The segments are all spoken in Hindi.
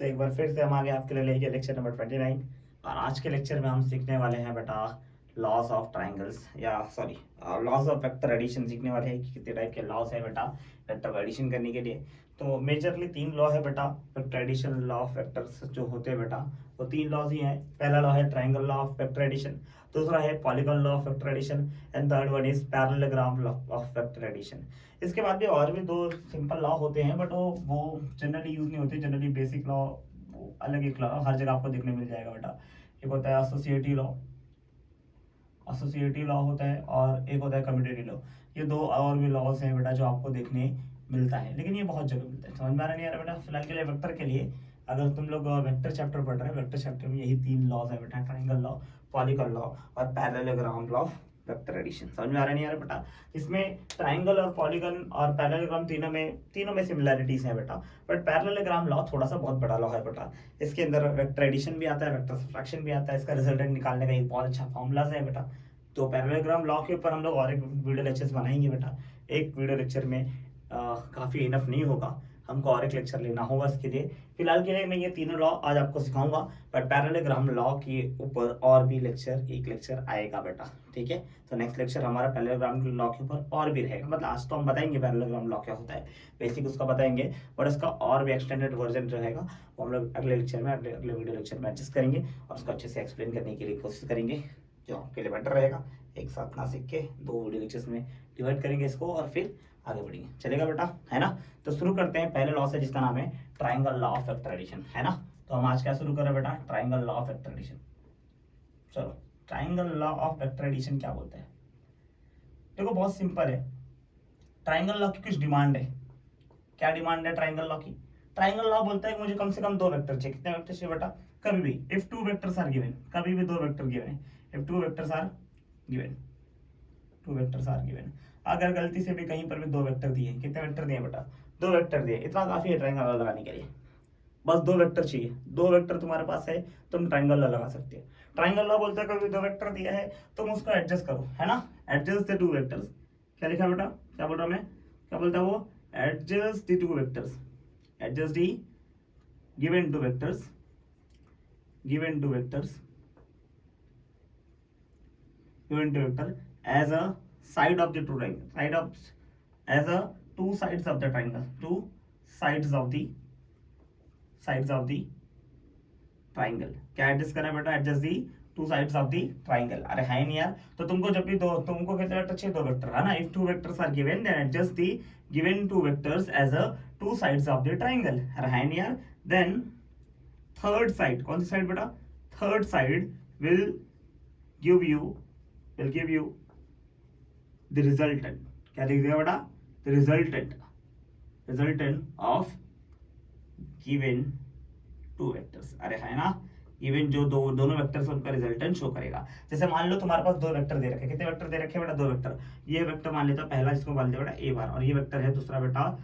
तो एक बार फिर से हम आगे आपके लिए लेके लेक्चर नंबर 29। और आज के लेक्चर में हम सीखने वाले हैं बेटा लॉस ऑफ ट्राइंगल्स, या sorry laws of vector addition सीखने वाले हैं कि कितने टाइप के लॉस है बेटा वेक्टर को एडिशन करने के लिए। तो मेजरली 3 लॉ है बेटा vector addition law of vectors जो होते हैं बेटा, वो 3 लॉज ही हैं। पहला लॉ है triangle law of vector addition, दूसरा है polygon law of vector addition and third one is parallelogram law of vector addition. इसके बाद भी और भी 2 सिंपल लॉ होते हैं, बट वो जनरली यूज नहीं होते। जनरली बेसिक लॉ अलग एक लॉ हर जगह आपको देखने मिल जाएगा बेटा। एक होता है एसोसिएटिव लॉ होता है, और एक होता है कम्यूटेटिव लॉ। ये 2 और भी लॉज हैं बेटा जो आपको देखने मिलता है, लेकिन ये बहुत जगह मिलता है। समझ में आ रहा नहीं आ रहा बेटा? फिलहाल के लिए वेक्टर के लिए अगर तुम लोग वेक्टर चैप्टर पढ़ रहे हैं, वेक्टर चैप्टर में यही 3 लॉज है बेटा, ट्राइंगल लॉ, पॉलीगॉन लॉ और parallelogram law of vector addition. समझ में आ रहा नहीं आ रहा बेटा? इसमें ट्राइंगल और पॉलीगन और पैरेललोग्राम तीनों में सिमिलैरिटीज है बेटा, बट पैरेललोग्राम लॉ थोड़ा सा बहुत बड़ा लॉ है बेटा। इसके अंदर वेक्टर एडिशन भी आता है, वेक्टर सब्ट्रैक्शन भी आता है, इसका रिजल्टेंट निकालने का एक बहुत अच्छा फॉर्मूलाज है बेटा। तो पैरेललोग्राम लॉ के ऊपर हम लोग और एक वीडियो लेक्चर्स बनाएंगे बेटा। एक वीडियो लेक्चर में काफ़ी इनफ नहीं होगा, हमको और एक लेक्चर लेना होगा इसके लिए। फिलहाल के लिए मैं ये 3 लॉ आज आपको सिखाऊंगा, बट पैरेललोग्राम लॉ के ऊपर और भी एक लेक्चर आएगा बेटा, ठीक है? तो नेक्स्ट लेक्चर हमारा पैरेललोग्राम लॉ के ऊपर और भी रहेगा। मतलब आज तो हम बताएंगे पैरेललोग्राम लॉ क्या होता है, बेसिक उसका बताएंगे, बट उसका और भी एक्सटेंडेड वर्जन रहेगा वो हम लोग अगले लेक्चर में, अगले वीडियो लेक्चर में एडजस्ट करेंगे और उसको अच्छे से एक्सप्लेन करने के लिए कोशिश करेंगे, जो आपके लिए बेटर रहेगा। एक साथ ना सीख के 2 वीडियो लेक्चर्स में डिवाइड करेंगे इसको और फिर आगे बढ़ेंगे। चलेगा बेटा, है ना? तो शुरू करते हैं पहले लॉ से, जिसका नाम है triangle law of vector addition, है ना? तो हम आज क्या शुरू कर रहे हैं बेटा? Triangle law of vector addition. चलो, triangle law of vector addition क्या बोलते हैं? देखो बहुत सिंपल है। ट्राइंगल लॉ की कुछ डिमांड है। क्या डिमांड है ट्राइंगल लॉ की? ट्राइंगल लॉ बोलता है कि मुझे कम से कम 2 वेक्टर चाहिए। कितने वेक्टर चाहिए बेटा? कभी भी इफ 2 वेक्टर्स आर गिवन, कभी भी 2 वेक्टर गिवन है। If 2 vectors are given, 2 vectors are given. अगर गलती से भी कहीं पर भी 2 वेक्टर दिए, कितने वेक्टर दिए बेटा? 2 वेक्टर दिए, इतना काफी है ट्राइंगल लॉ लगाने के लिए। बस 2 वेक्टर चाहिए, 2 वेक्टर तुम्हारे पास है, तुम ट्राइंगल लॉ लगा सकते हो। ट्राइंगल लॉ बोलता है कभी 2 वेक्टर दिया है तुम उसको एडजस्ट करो, है ना? Adjust the 2 vectors. क्या लिखा बेटा? क्या बोल रहा मैं? क्या बोलता है वो? Adjust the 2 vectors, adjust the given 2 vectors, given 2 vectors, given to vector as a side of the two triangle, side of as a 2 sides of the triangle, 2 sides of the triangle। क्या एडजस्ट करना है बेटा? Adjust the 2 sides of the triangle। अरे है नहीं यार? तो तुमको जब भी तुमको कितने वेक्टर चाहिए? 2 वेक्टर, है ना? If 2 vectors are given then adjust the given 2 vectors as a 2 sides of the triangle। अरे है नहीं यार? देन थर्ड साइड, कौन सी साइड बेटा? Third side will give you the resultant। क्या लिख दिया बेटा? the resultant of given 2 vectors। अरे है ना? इवन जो दोनों वेक्टर्स उनका रिजल्टेंट शो करेगा। जैसे मान लो तुम्हारे पास 2 वेक्टर दे रखे, कितने वेक्टर दे रखे बेटा? 2 वेक्टर। ये वेक्टर मान लेता पहला, जिसको मान लिया बेटा ए बार, और ये वेक्टर है दूसरा बेटा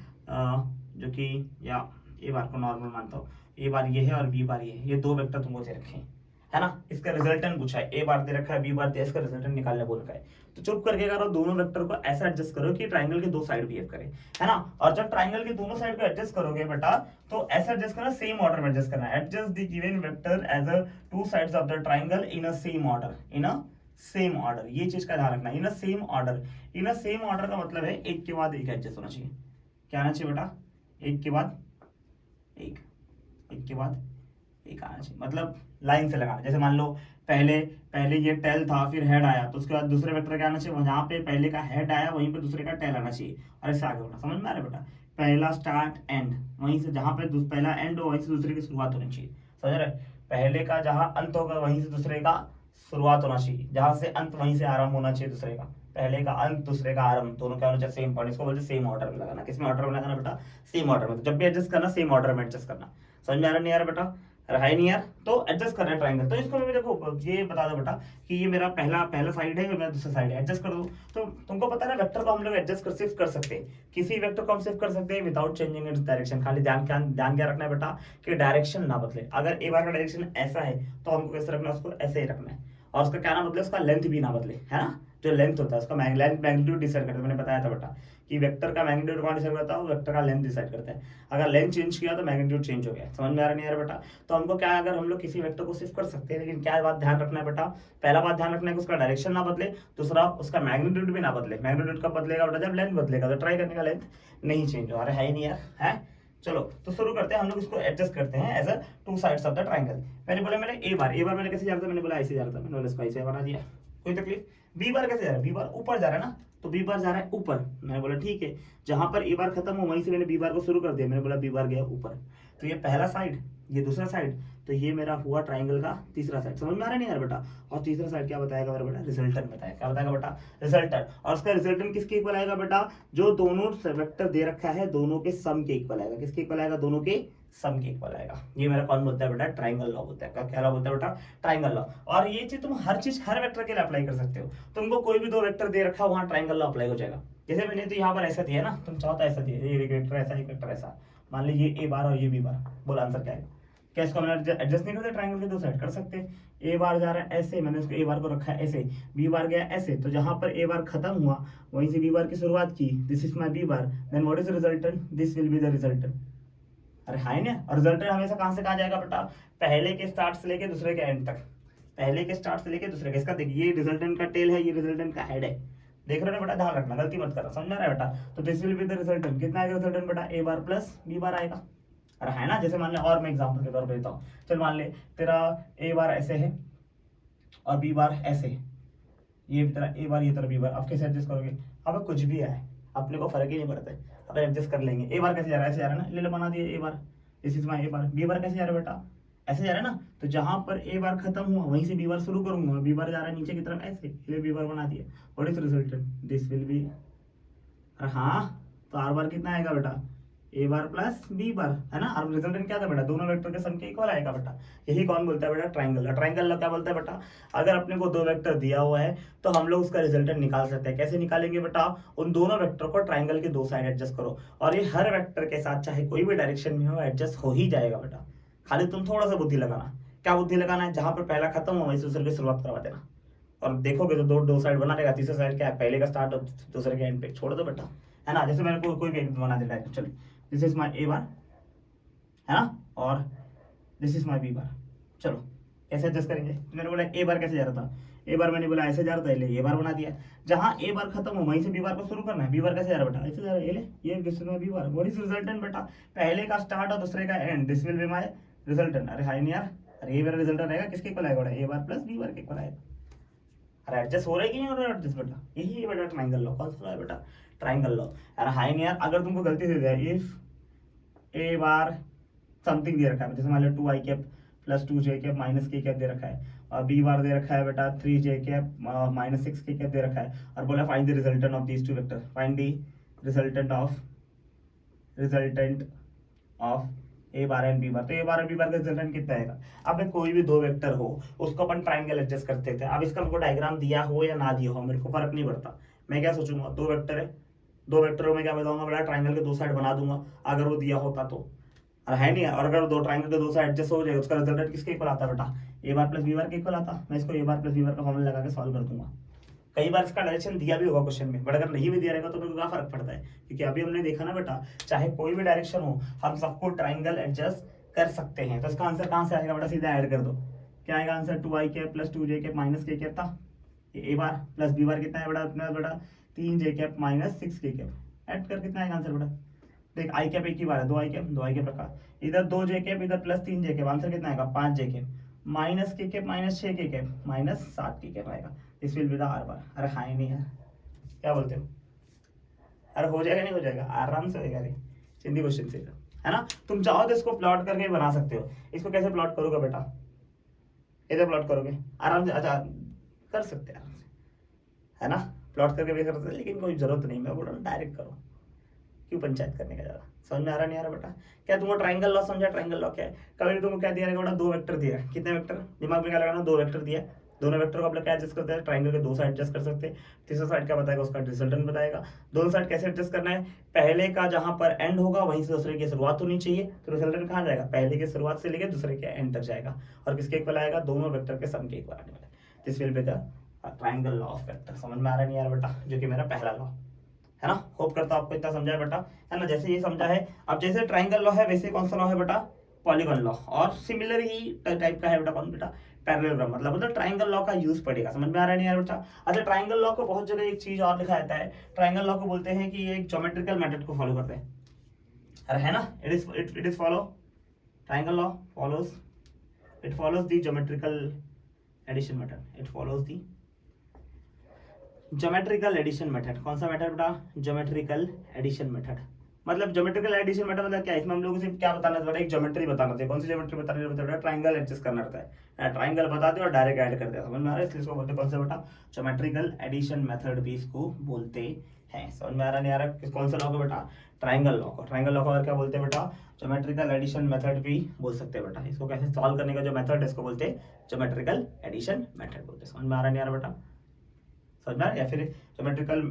जो कि, या ए बार को नॉर्मल मानता हूँ, ए बार ये है और बी बार ये है। ये 2 वेक्टर तुमको दे रखे हैं, है ना? इसका रिजल्टेंट पूछा है, ए बार दे रखा है, बी बार दे, इसका रिजल्टेंट निकालने बोल रखा है। तो चुप करके करो, दोनों वेक्टर को ऐसा एडजस्ट करो कि ट्राइंगल के 2 साइड बिहेव करे, है ना? और जब ट्राइंगल के दोनों साइड को एडजस्ट करोगे बेटा, तो ऐसा एडजस्ट करना, सेम ऑर्डर में एडजस्ट करना। Adjust the given vector as a 2 sides of the triangle in a same order, in a same order. ये चीज का ध्यान रखना, in a same order. In a same order का मतलब है एक के बाद एक एडजस्ट होना चाहिए। क्या आना चाहिए बेटा? एक के बाद एक, एक के बाद एक आना चाहिए, मतलब लाइन से लगाना। जैसे मान लो पहले ये टेल था, फिर हेड आया, तो उसके बाद दूसरे वेक्टर क्या आना चाहिए? जहाँ पे पहले का हेड आया वहीं पे दूसरे का टेल आना चाहिए, और इससे आगे बढ़ना। समझ में आ रहा है बेटा? पहला स्टार्ट एंड, वहीं से जहाँ पे पहला एंड हो वहीं से दूसरे की शुरुआत होनी चाहिए। समझ रहे? पहले का जहाँ अंत होगा वहीं से दूसरे का शुरुआत होना चाहिए, जहाँ से अंत वहीं से आरंभ होना चाहिए दूसरे का। पहले का अंत दूसरे का आरंभ, दोनों क्या होना चाहिए? Same point. इसको बोलते सेम ऑर्डर में लगाना। किसमें ऑर्डर में लगाना बेटा? सेम ऑर्डर में। तो जब भी एडजस्ट करना, सेम ऑर्डर में एडजस्ट करना। समझ में आ रहा नहीं आ रहा बेटा? रहा ही नहीं यार? तो एडजस्ट करना है ट्राइंगल। तो इसको मैं देखो ये बता दो बेटा कि ये मेरा पहला साइड है, मेरा दूसरा साइड है, एडजस्ट कर दो। तो तुमको पता है ना, वेक्टर को हम लोग एडजस्ट कर शिफ्ट कर सकते हैं। किसी वेक्टर को हम शिफ्ट कर सकते हैं विदाउट चेंजिंग इट्स डायरेक्शन। खाली ध्यान क्या रखना है बेटा कि डायरेक्शन ना बदले। अगर ए बार का डायरेक्शन ऐसा है तो हमको कैसे रखना है? उसको ऐसे ही रखना है, और उसका क्या ना बदले, उसका लेंथ भी ना बदले, है ना? जो लेंथ होता है उसका मैग्नीट्यूड डिसाइड करता है। मैंने बताया था बेटा कि वेक्टर का मैग्नीट्यूड कौन डिसाइड करता है, वेक्टर का लेंथ डिसाइड करता है। अगर लेंथ चेंज किया तो मैग्नीट्यूड चेंज हो गया। समझ में आ रहा नहीं यार बेटा? तो हमको क्या, अगर हम लोग किसी वेक्टर को शिफ्ट कर सकते हैं, लेकिन क्या बात ध्यान रखना है बेटा, पहला बात ध्यान रखना है कि उसका डायरेक्शन ना बदले, दूसरा उसका मैग्नीट्यूड भी ना बदले। मैग्नीट्यूड कब बदलेगा बेटा, जब लेंथ बदलेगा। तो ट्राई करने का लेंथ नहीं चेंज हो रहा है ही नहीं यार, है। चलो तो शुरू करते हैं, हम लोग इसको एडजस्ट करते हैं as a two sides of the triangle. मैंने बोला मैंने ए बार मैंने कैसे जा रहा था, मैंने बोला ऐसे जा रहा था, मैंने बोला इसको ऐसे बना दिया, कोई तकलीफ। बी बार कैसे जा रहा है, बी बार ऊपर जा रहा है ना, तो बी बार जा रहा है ऊपर। मैंने बोला ठीक है, जहां पर ए बार खत्म हो वहीं से मैंने बी बार को शुरू कर दिया। मैंने बोला बी बार गया ऊपर, तो ये पहला साइड, ये दूसरा साइड, तो ये मेरा हुआ ट्राइंगल का तीसरा साइड। समझ में आ रहा है नहीं यार बेटा? और तीसरा साइड क्या बताएगा मेरा बेटा, रिजल्टेंट बताएगा। क्या बताएगा बेटा, रिजल्टेंट। और उसका रिजल्टेंट किसके इक्वल आएगा बेटा, जो दोनों वेक्टर दे रखा है दोनों के सम के इक्वल आएगा। किसके इक्वल आएगा, दोनों के सम के इक्वल आएगा। ये मेरा कौन बोलता है बेटा, ट्राइंगल लॉ बोलता है। क्या लॉ बोलता है बेटा, ट्राइंगल लॉ। और ये चीज तुम हर चीज हर वेक्टर के लिए अप्लाई कर सकते हो। तुमको कोई भी दो वेक्टर दे रखा है वहां ट्राइंगल लॉ अप्लाई हो जाएगा। जैसे मैंने तो यहाँ पर ऐसा दिया ना, तुम चाहो तो ऐसा दिया, ये वेक्टर ऐसा, एक वेक्टर ऐसा, मान लीजिए ए बार और ये बी बार। बोला आंसर क्या है? क्या इसको हमने एडजस्ट नहीं करते, ट्राइंगल के दो साइड कर सकते। ए बार जा रहा है ऐसे, मैंने उसको ए बार को रखा है ऐसे, बी बार गया ऐसे, तो जहां पर ए बार खत्म हुआ वहीं से बी बार की शुरुआत की। This is my B bar, then what is resultant, this will be the resultant. अरे हाय ना। और रिजल्टेंट हमेशा कहां से कहां जाएगा बेटा, पहले के स्टार्ट से लेके दूसरे के एंड तक। पहले के स्टार्ट से लेके दूसरे के, इसका देखिए ये रिजल्टेंट का टेल है, ये रिजल्टेंट का हेड है। देख रहे हो ना बेटा, ध्यान रखना, गलती मत करना, समझ में आ रहा है बेटा? तो this will be the resultant. कितना आएगा रिजल्टेंट बेटा, ए बार प्लस बी बार आएगा। अरे है ना, जैसे मान ले, और मैं एग्जांपल के तौर पे देता हूँ। चल मान ले तेरा ए बार ऐसे है और बी बार ऐसे है, ये तेरा ए बार, ये तेरा बी बार। अब कैसे एडजस्ट करोगे, अब कुछ भी है, अपने को फर्क ही नहीं पड़ता है, अब एडजस्ट कर लेंगे। ए बार कैसे जा रहा है, ऐसे जा रहा है ना, ले लो बना दिए A bar, this is my A bar. B bar कैसे जा रहा है बेटा, ऐसे जा रहा है ना, तो जहां पर ए बार खत्म हुआ वहीं से बी बार शुरू करूंगा। बी बार जा रहा है नीचे की तरफ ऐसे, इसलिए बी बार बना दिया। What is resultant, this will B. अरे हाँ, तो आर बार कितना आएगा बेटा, ए बार प्लस बी बार, है ना। और रिजल्टेंट क्या था बेटा, दोनों वेक्टर के सम के इक्वल आएगा बेटा। यही कौन बोलता है बेटा, ट्राइंगल। ट्राइंगल क्या बोलता है बेटा, अगर अपने को दो वेक्टर दिया हुआ है तो हम लोग उसका रिजल्टेंट निकाल सकते हैं। कैसे निकालेंगे बेटा, उन दोनों वेक्टर को ट्राइंगल के दो साइड एडजस्ट करो, और ये हर वेक्टर के साथ चाहे कोई भी डायरेक्शन में हो एडजस्ट हो ही जाएगा बेटा। खाली तुम थोड़ा सा बुद्धि लगाना। क्या बुद्धि लगाना है, जहां पर पहला खत्म हो वहीं से दूसरे की शुरुआत करवा देना, और देखोगे तो दो साइड बना देगा। तीसरा साइड क्या है, पहले का स्टार्ट और दूसरे के एंड पे छोड़ दो बेटा, है ना। जैसे मैंने कोई भी बना देता है, चलिए this is my A bar, है ना, और this is my B bar. चलो कैसे एडजस्ट करेंगे, मैंने बोला ए बार कैसे जा रहा था, ए बार मैंने बोला ऐसे जा रहा था, ए बार बना दिया। जहां ए बार खत्म हो वहीं से बी बार को शुरू करना है। बी बार कैसे जा रहा है बेटा, ऐसे जा रहा है, ये this is my B bar. What is resultant बेटा, पहले का स्टार्ट और दूसरे का end, this will be my resultant. अरे हाय नहीं यार, अरे ये मेरा रिजल्टेंट आएगा, किसके इक्वल आएगा, ए बार प्लस बी बार के इक्वल आएगा। अरे एडजस्ट हो रहा है कि नहीं हो रहा है एडजस्ट बेटा, यही है बेटा ट्राइंगल लॉ। कौन सा है बेटा, ट्राइंगल लॉ। अरे हाय नहीं यार, अगर तुमको गलती से दिया, if A bar something they रखा है, जैसे मान लो 2i cap plus 2j cap minus k cap दे रखा है, और बी बार दे रखा है बेटा 3j cap minus 6k cap दे रखा है, और बोला find the resultant of these two vector, find the resultant of A bar and B bar. तो ए बार और बी बार का रिजल्टेंट कितना आएगा। अब कोई भी दो वेक्टर हो उसको अपन ट्राइंगल एडजस्ट करते थे। अब इसका हमको डायग्राम दिया हो या ना दिया हो मेरे को फर्क नहीं पड़ता। मैं क्या सोचूंगा, दो वेक्टर है, दो वेक्टरों में क्या बताऊंगा बेटा, ट्राइंगल के दो साइड बना दूंगा अगर वो दिया होता तो। और है नहीं, और अगर दो ट्राइंगल के दो साइड एडजस्ट हो जाए उसका रिजल्टेंट किसके इक्वल आता बेटा, ए बार प्लस बी बार के इक्वल आता। मैं इसको ए बार प्लस बी बार का फॉर्मूला लगा के सॉल्व कर दूंगा। कई बार इसका डायरेक्शन दिया भी होगा क्वेश्चन में, बट अगर नहीं भी दिया रहेगा तो मेरे को क्या फर्क पड़ता है, क्योंकि अभी हमने देखा ना बेटा, चाहे कोई भी डायरेक्शन हो हम सबको ट्राइंगल एडजस्ट कर सकते हैं। तो इसका आंसर कहां से आएगा बेटा, सीधा ऐड कर दो। क्या आएगा answer, 2i cap plus 2j cap minus k cap था। ए बार प्लस बी बार कितना है बेटा, अपने बेटा 3j cap minus 6k cap. Add कर कितना आएगा आंसर बेटा, देख आई कैप एक ही बार है, 2i कैप रखा, इधर 2j कैप इधर प्लस 3j कैप, आंसर कितना आएगा 5j cap minus k cap minus 6k cap minus 7k cap आएगा। This will be the R bar. अरे हाँ ही नहीं है, क्या बोलते हो, अरे हो जाएगा नहीं हो जाएगा, आराम से होएगा रे, सिंधी क्वेश्चन से, है ना। तुम चाहो तो इसको प्लॉट करके बना सकते हो। इसको कैसे प्लॉट करोगे बेटा, कैसे प्लॉट करोगे आराम से, अच्छा कर सकते हैं आराम से, है ना, प्लॉट करके भी कर सकते हैं, लेकिन कोई जरूरत नहीं, मैं बोल रहा हूँ डायरेक्ट करो, क्यों पंचायत करने का ज्यादा। समझ में आ रहा नहीं आ रहा बेटा, क्या तुमको ट्राइंगल लॉ समझा, ट्राइंगल लॉ क्या है। कभी तुमको क्या दिया रहेगा बेटा, दो वेक्टर दिया, कितने वेक्टर, दिमाग में क्या लगाना, दो वेक्टर दिया, दोनों वेक्टर को आप लोग क्या एडजस्ट करते हैं, ट्राइंगल के दो साइड एडजस्ट कर सकते हैं। तीसरा साइड क्या बताएगा, उसका रिजल्टेंट बताएगा। दोनों साइड कैसे एडजस्ट करना है, पहले का जहां पर एंड होगा वहीं से दूसरे की शुरुआत होनी चाहिए, तो रिजल्टेंट कहां जाएगा, पहले की शुरुआत से लेकर दूसरे के एंड तक जाएगा, और किसके इक्वल आएगा, दोनों वेक्टर के सम के इक्वल आने वाला है। This will be the triangle law of vector. समझ में आ रहा नहीं यार बेटा, जो कि मेरा पहला लॉ है ना। होप करता हूं आपको इतना समझा है बेटा, है ना। जैसे ये समझा है, अब जैसे ट्राइंगल लॉ है वैसे कौन सा लॉ है बेटा, पॉलीगॉन लॉ। और सिमिलर ही टाइप का है बेटा कौन बेटा, पैरेललोग्राम। मतलब ट्राइंगल लॉ का यूज पड़ेगा। समझ में आ रहा नहीं यार बेटा। अच्छा, ट्राइंगल लॉ को बहुत जगह एक चीज और लिखा जाता है, ट्राइंगल लॉ को बोलते हैं कि ये एक ज्योमेट्रिकल मेथड को फॉलो करते हैं, अरे है ना। It is follow, triangle law follows, it follows the geometrical addition method, it follows the geometrical addition method. कौन सा मेथड बेटा, ज्योमेट्रिकल एडिशन मेथड। मतलब ज्योमेट्रिकल एडिशन मेथड मतलब क्या है, इसमें हम लोगों से क्या बताना था, एक ज्योमेट्री बताना था। कौन सी ज्योमेट्री बतानी है, ट्राइंगल एडजस्ट करना रहता है, ट्राइंगल बता दे और डायरेक्ट ऐड कर दे। समझ में आ रहा है, इसलिए इसको बोलते हैं कौन सा बेटा, ज्योमेट्रिकल एडिशन मेथड भी इसको बोलते हैं। समझ में आ रहा नहीं आ रहा, कौन सा लॉ को बेटा, ट्राइंगल लॉ को। ट्राइंगल लॉ को और क्या बोलते हैं बेटा, ज्योमेट्रिकल एडिशन मेथड भी बोल सकते हैं बेटा। इसको कैसे सॉल्व करने का जो मेथड है इसको बोलते हैं ज्योमेट्रिकल एडिशन मेथड बोलते हैं। समझ में आ रहा नहीं आ रहा बेटा, समझ में आ रहा है, या फिर ज्योमेट्रिकल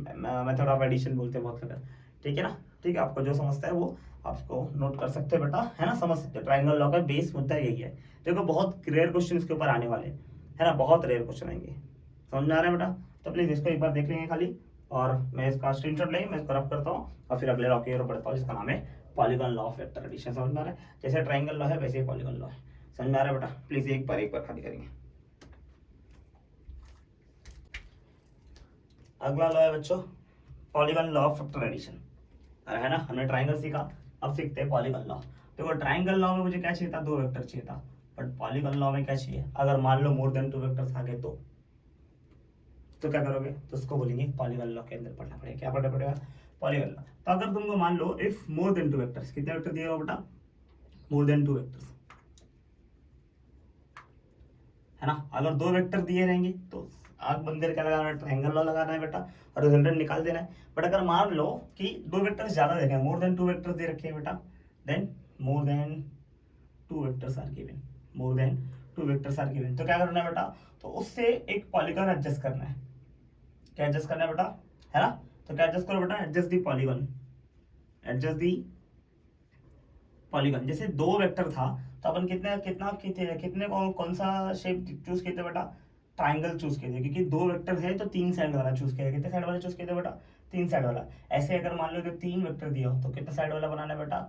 मेथड ऑफ एडिशन बोलते हैं बहुत लोग, ठीक है ना। ठीक है, आपको जो समझता है वो आप इसको नोट कर सकते हैं बेटा, है ना, समझ सकते हैं। ट्राइंगल लॉ का बेस मुद्दा यही है। देखो बहुत रेयर क्वेश्चन इसके ऊपर आने वाले हैं, है ना, बहुत रेयर क्वेश्चन आएंगे। समझ में आ रहा है बेटा, तो प्लीज इसको एक बार देख लेंगे खाली, और मैं इसका स्क्रीनशॉट लेंगे, मैं इसको रफ करता हूँ और फिर अगले लॉ की ओर बढ़ता हूँ, जिसका नाम है polygon law of vector addition. समझ में आ रहा है, जैसे ट्राइंगल लॉ है वैसे ही पॉलीगॉन लॉ है। समझ में आ रहा है बेटा, प्लीज एक बार खाली करेंगे। अगला लॉ है बच्चों polygon law of vector addition, है ना। हमने ट्राइंगल सीखा, अब सीखते हैं पॉलीगॉन लॉ। देखो ट्राइंगल लॉ में मुझे क्या चाहिए था, 2 वेक्टर चाहिए था, बट पॉलीगॉन लॉ में क्या चाहिए, अगर मान लो मोर देन 2 वेक्टर्स आ गए तो क्या करोगे, तो उसको बोलेंगे पॉलीगॉन लॉ के अंदर पढ़ना पड़ेगा। क्या पढ़ना पड़ेगा, पॉलीगॉन लॉ। तो अगर तुमको मान लो इफ मोर देन 2 वेक्टर्स, कितने वेक्टर दिए हो बेटा, मोर देन 2 वेक्टर्स, है ना। अगर 2 वेक्टर दिए रहेंगे तो आग बंदर क्या लगाना है, ट्राइंगल लॉ लगाना है बेटा, और रिजल्टेंट निकाल देना है। बट अगर मान लो कि 2 वेक्टर्स ज्यादा दे रखे हैं, मोर देन 2 वेक्टर्स दे रखे हैं बेटा, then more than 2 vectors are given, more than 2 vectors are given, तो क्या करना है बेटा, तो उससे एक पॉलीगॉन एडजस्ट करना है। क्या एडजस्ट करना है बेटा, है ना। तो क्या एडजस्ट करो बेटा, एडजस्ट दी पॉलीगॉन, एडजस्ट दी पॉलीगॉन। जैसे 2 वेक्टर था तो अपन कितने कौन सा शेप चूज किए थे बेटा, ट्राइंगल चूज किए थे, क्योंकि 2 वेक्टर है तो 3 साइड वाला चूज किया। कितने साइड वाला चूज किए थे बेटा, 3 साइड वाला। ऐसे अगर मान लो कि 3 वेक्टर दिया हो तो कितने साइड वाला बनाना है बेटा,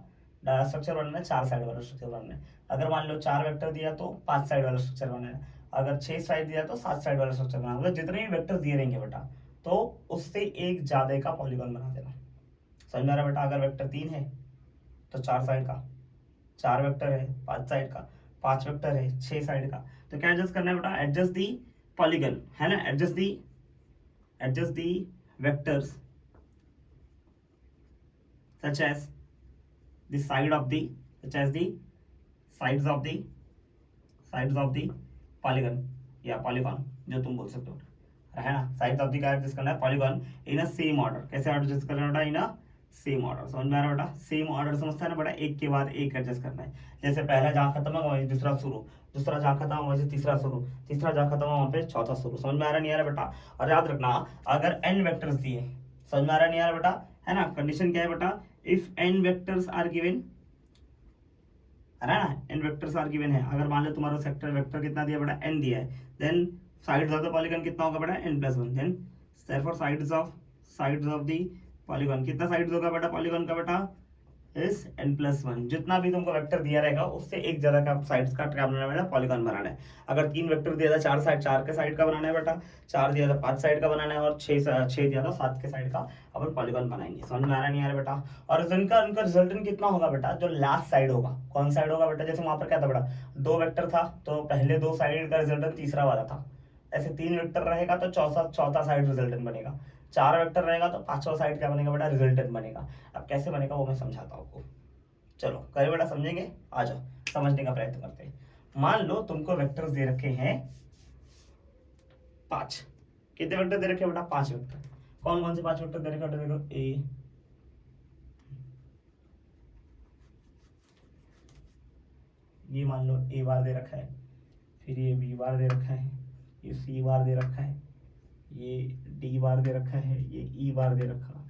स्ट्रक्चर बनाना है, 4 साइड वाला स्ट्रक्चर बनाना है। अगर मान लो 4 वेक्टर दिया तो 5 साइड वाला स्ट्रक्चर बनाना है। अगर 6 साइड दिया तो 7 साइड वाला स्ट्रक्चर बनाना है। मतलब जितने भी वेक्टर दिए रहेंगे बेटा, तो उससे एक ज्यादा का पॉलीगॉन बना देना। समझ में आ रहा बेटा, अगर वेक्टर 3 है तो 4 साइड का, 4 वेक्टर है 5 साइड का, 5 वेक्टर है 6 साइड का। तो क्या एडजस्ट करना है बेटा, एडजस्ट दी पॉलीगन, है ना, adjust the vectors such as the side of the such as the sides of the polygon या polygon, जो तुम बोल सकते हो, है ना। साइड्स ऑफ द क्या एडजस्ट करना है, polygon in a same order. कैसे एडजस्ट करना है बेटा, इन अ सेम ऑर्डर। समझ में आ रहा है बेटा, सेम ऑर्डर समझता है ना बेटा, एक के बाद एक एडजस्ट करना है। जैसे पहला जहाँ खत्म है वहीं दूसरा शुरू, दूसरा जहाँ खत्म है वहीं से तीसरा शुरू, तीसरा जहाँ खत्म है वहाँ पे चौथा शुरू। समझ में आ रहा नहीं आ रहा बेटा। और याद रखना, अगर n वेक्टर्स दिए, समझ में आ रहा नहीं आ रहा बेटा, है ना। कंडीशन क्या है बेटा, if n vectors are given, है ना, n वेक्टर्स आर गिवन है। अगर मान लो तुम्हारा सेक्टर वेक्टर कितना दिया बेटा, n दिया है, then sides of the polygon कितना होगा बेटा, n+1। Then therefore sides of the polygon, कितना साइड्स होगा बेटा पॉलीगन का बेटा, इज n+1। जितना भी तुमको वेक्टर दिया रहेगा उससे एक ज्यादा का साइड्स का क्या बनाना है बेटा, पॉलीगन बनाना है। अगर 3 वेक्टर दिया था 4 साइड, 4 के साइड का बनाना है बेटा, 4 दिया था 5 साइड का बनाना है, और 6 दिया था 7 के साइड का अपन पॉलीगन बनाएंगे। समझ में आ रहा नहीं आ रहा बेटा। और इनका इनका रिजल्टेंट कितना होगा बेटा, जो लास्ट साइड होगा, कौन साइड होगा बेटा, जैसे वहां पर क्या था बेटा, 2 वेक्टर था तो पहले 2 साइड का रिजल्टेंट तीसरा वाला था। ऐसे 3 वेक्टर रहेगा तो चौथा साइड रिजल्टेंट बनेगा। 4 वेक्टर रहेगा तो 5वां साइड क्या बनेगा बेटा, रिजल्टेंट बनेगा। अब कैसे बनेगा वो मैं समझाता हूँ आपको। चलो करे बेटा, समझेंगे, आ जाओ समझने का प्रयत्न करते हैं। मान लो तुमको वेक्टर्स दे रखे हैं 5। कितने वेक्टर दे रखे हैं बेटा, 5 वेक्टर। कौन कौन से 5 वेक्टर दे रखे हैं, देखो ए, ये मान लो ए बार दे रखा है, फिर ये बी बार दे रखा है, ये सी बार दे रखा है, ये डी बार दे रखा है, ये ई बार दे रखा है।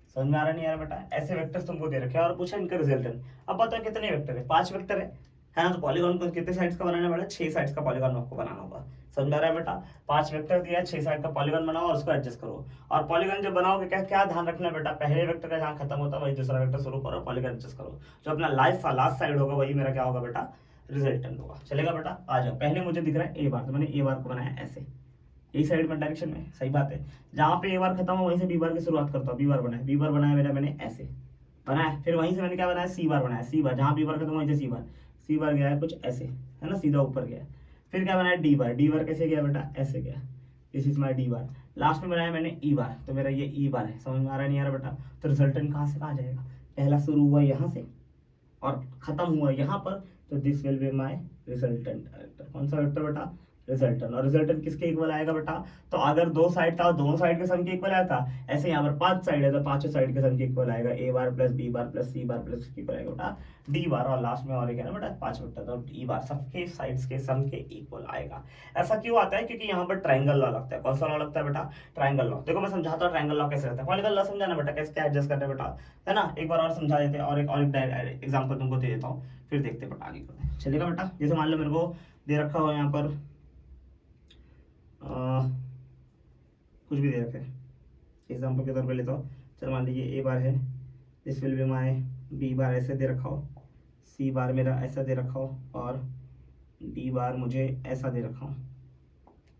समझ में आ रहा नहीं आ रहा बेटा, ऐसे वेक्टर्स तुमको दे रखे हैं और पूछा इनका रिजल्टेंट। अब बताओ कितने वेक्टर है, 5 वेक्टर है, है ना। तो पॉलीगॉन को कितने साइड्स का बनाना पड़ेगा, 6 साइड्स का पॉलीगॉन आपको बनाना होगा। समझ में आ रहा है बेटा, 5 वेक्टर दिया है, 6 साइड का पॉलीगॉन बनाओ और उसको एडजस्ट करो। और पॉलीगॉन जब बनाओगे क्या क्या ध्यान रखना है बेटा, पहले वेक्टर का जहाँ खत्म होता है वही दूसरा वेक्टर शुरू करो, पॉलीगॉन एडजस्ट करो। जो अपना लास्ट साइड होगा वही मेरा क्या होगा बेटा, रिजल्टेंट होगा। चलेगा बेटा, आ जाओ। पहले मुझे दिख रहा है ए बार, तो मैंने ए बार को बनाया ऐसे, ए साइड में डायरेक्शन में, सही बात है। जहाँ पे ए बार खत्म हो वहीं से बी बार की शुरुआत करता हूँ। बी बार बनाया मेरा, मैंने ऐसे बनाया। फिर वहीं से मैंने क्या बनाया, सी बार बनाया। सी बार जहाँ बी बार खत्म वहीं से सी बार गया है कुछ ऐसे, है ना, सीधा ऊपर गया। फिर क्या बनाया, डी बार कैसे गया बेटा, ऐसे गया। This is my D bar. Last में बनाया मैंने ई बार, तो मेरा ये ई बार है। समझ में आ रहा नहीं आ रहा बेटा। तो रिजल्टेंट कहाँ से कहाँ जाएगा, पहला शुरू हुआ यहाँ से और खत्म हुआ यहाँ पर, तो this will be my resultant vector. कौन सा वेक्टर बेटा, रिजल्टेंट। और रिजल्टेंट किसके इक्वल आएगा बेटा, तो अगर 2 साइड था, दोनों साइड के सम के इक्वल आया था। ऐसे यहाँ पर 5 साइड है तो 5 साइड के सम के इक्वल आएगा। ए bar plus B bar plus C bar plus equal आएगा बेटा डी बार। और लास्ट में और एक है ना बेटा 5 वेक्टर, तो डी बार सबके साइड्स के सम के इक्वल आएगा। ऐसा क्यों आता है, क्योंकि यहाँ पर ट्राइंगल लॉ लगता है। कौन सा लॉ लगता है बेटा, ट्राइंगल लॉ। देखो मैं समझाता हूँ ट्राइंगल लॉ कैसे रहता है। पॉलीगॉन लॉ समझाना बेटा, कैसे क्या एडजस्ट करना है बेटा, है ना। एक बार और समझा देते हैं, और एक एग्जाम्पल तुमको दे देता हूँ, फिर देखते बेटा आगे को। चलेगा बेटा। जैसे मान लो मेरे को दे रखा हो यहाँ पर कुछ भी दे रखे, एग्जाम्पल के तौर पे लेता हूँ। चल मान लीजिए ए बार है, this will be my B bar ऐसे दे रखा हो, सी बार मेरा ऐसा दे रखा हो, और डी बार मुझे ऐसा दे रखा हो।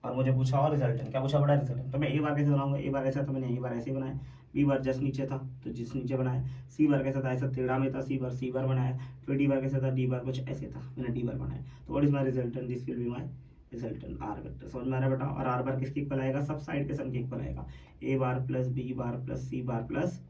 और मुझे पूछा और रिजल्टेंट, क्या पूछा बड़ा, रिजल्टेंट। तो मैं ए बार कैसे बनाऊंगा, ए बार ऐसा, तो मैंने ए बार ऐसे ही बनाया। बी बार जस्ट नीचे था तो जिस नीचे बनाया। सी बार कैसा था, ऐसा टेढ़ा में था, सी बार बनाया। फिर डी बार कैसा था, डी बार कुछ ऐसे था, मैंने डी बार बनाया। तो what is my resultant, this will be my resultant R vector. समझ में आ रहा है बेटा। और आर बार किसके इक्वल आएगा, सब साइड के सम के इक्वल आएगा। ए bar plus B bar plus C bar plus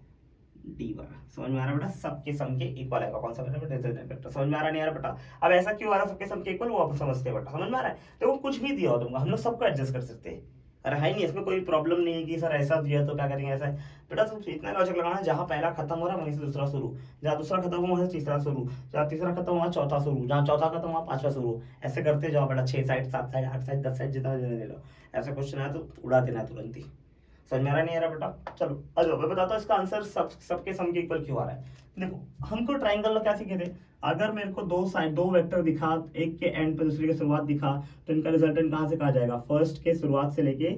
D bar. समझ में आ रहा है बेटा, सबके सम के इक्वल आएगा। कौन सा बेटा, रिजल्टेंट वेक्टर। समझ में आ रहा नहीं आ रहा बेटा। अब ऐसा क्यों आ रहा सबके सम के इक्वल, वो आप समझते हैं बेटा। समझ में आ रहा है। देखो कुछ भी दिया हो तुमको, हम लोग सबको एडजस्ट कर सकते हैं। अरे है नहीं, इसमें कोई प्रॉब्लम नहीं है कि सर ऐसा दिया तो क्या करेंगे, ऐसा है बेटा। तुम इतना लॉजिक लगाना, जहाँ पहला खत्म हो रहा है वहीं से दूसरा शुरू, जहाँ दूसरा खत्म हुआ वहीं से तीसरा शुरू, जहाँ तीसरा खत्म हुआ चौथा शुरू, जहाँ चौथा खत्म हुआ 5वां शुरू। ऐसे करते जाओ बेटा। 6 साइड 7 साइड 8 साइड 10 साइड जितना देने दे लो। ऐसा क्वेश्चन है तो उड़ा देना तुरंत ही। समझ में आ रहा नहीं आ रहा बेटा। चलो अच्छा मैं बताता हूँ इसका आंसर सबके सम के इक्वल क्यों आ रहा है। देखो हमको ट्राइंगल क्या सीखे थे, अगर मेरे को दो वेक्टर दिखा, एक के एंड पे दूसरे के शुरुआत दिखा, तो इनका रिजल्टेंट कहाँ से कहा जाएगा, फर्स्ट के शुरुआत से लेके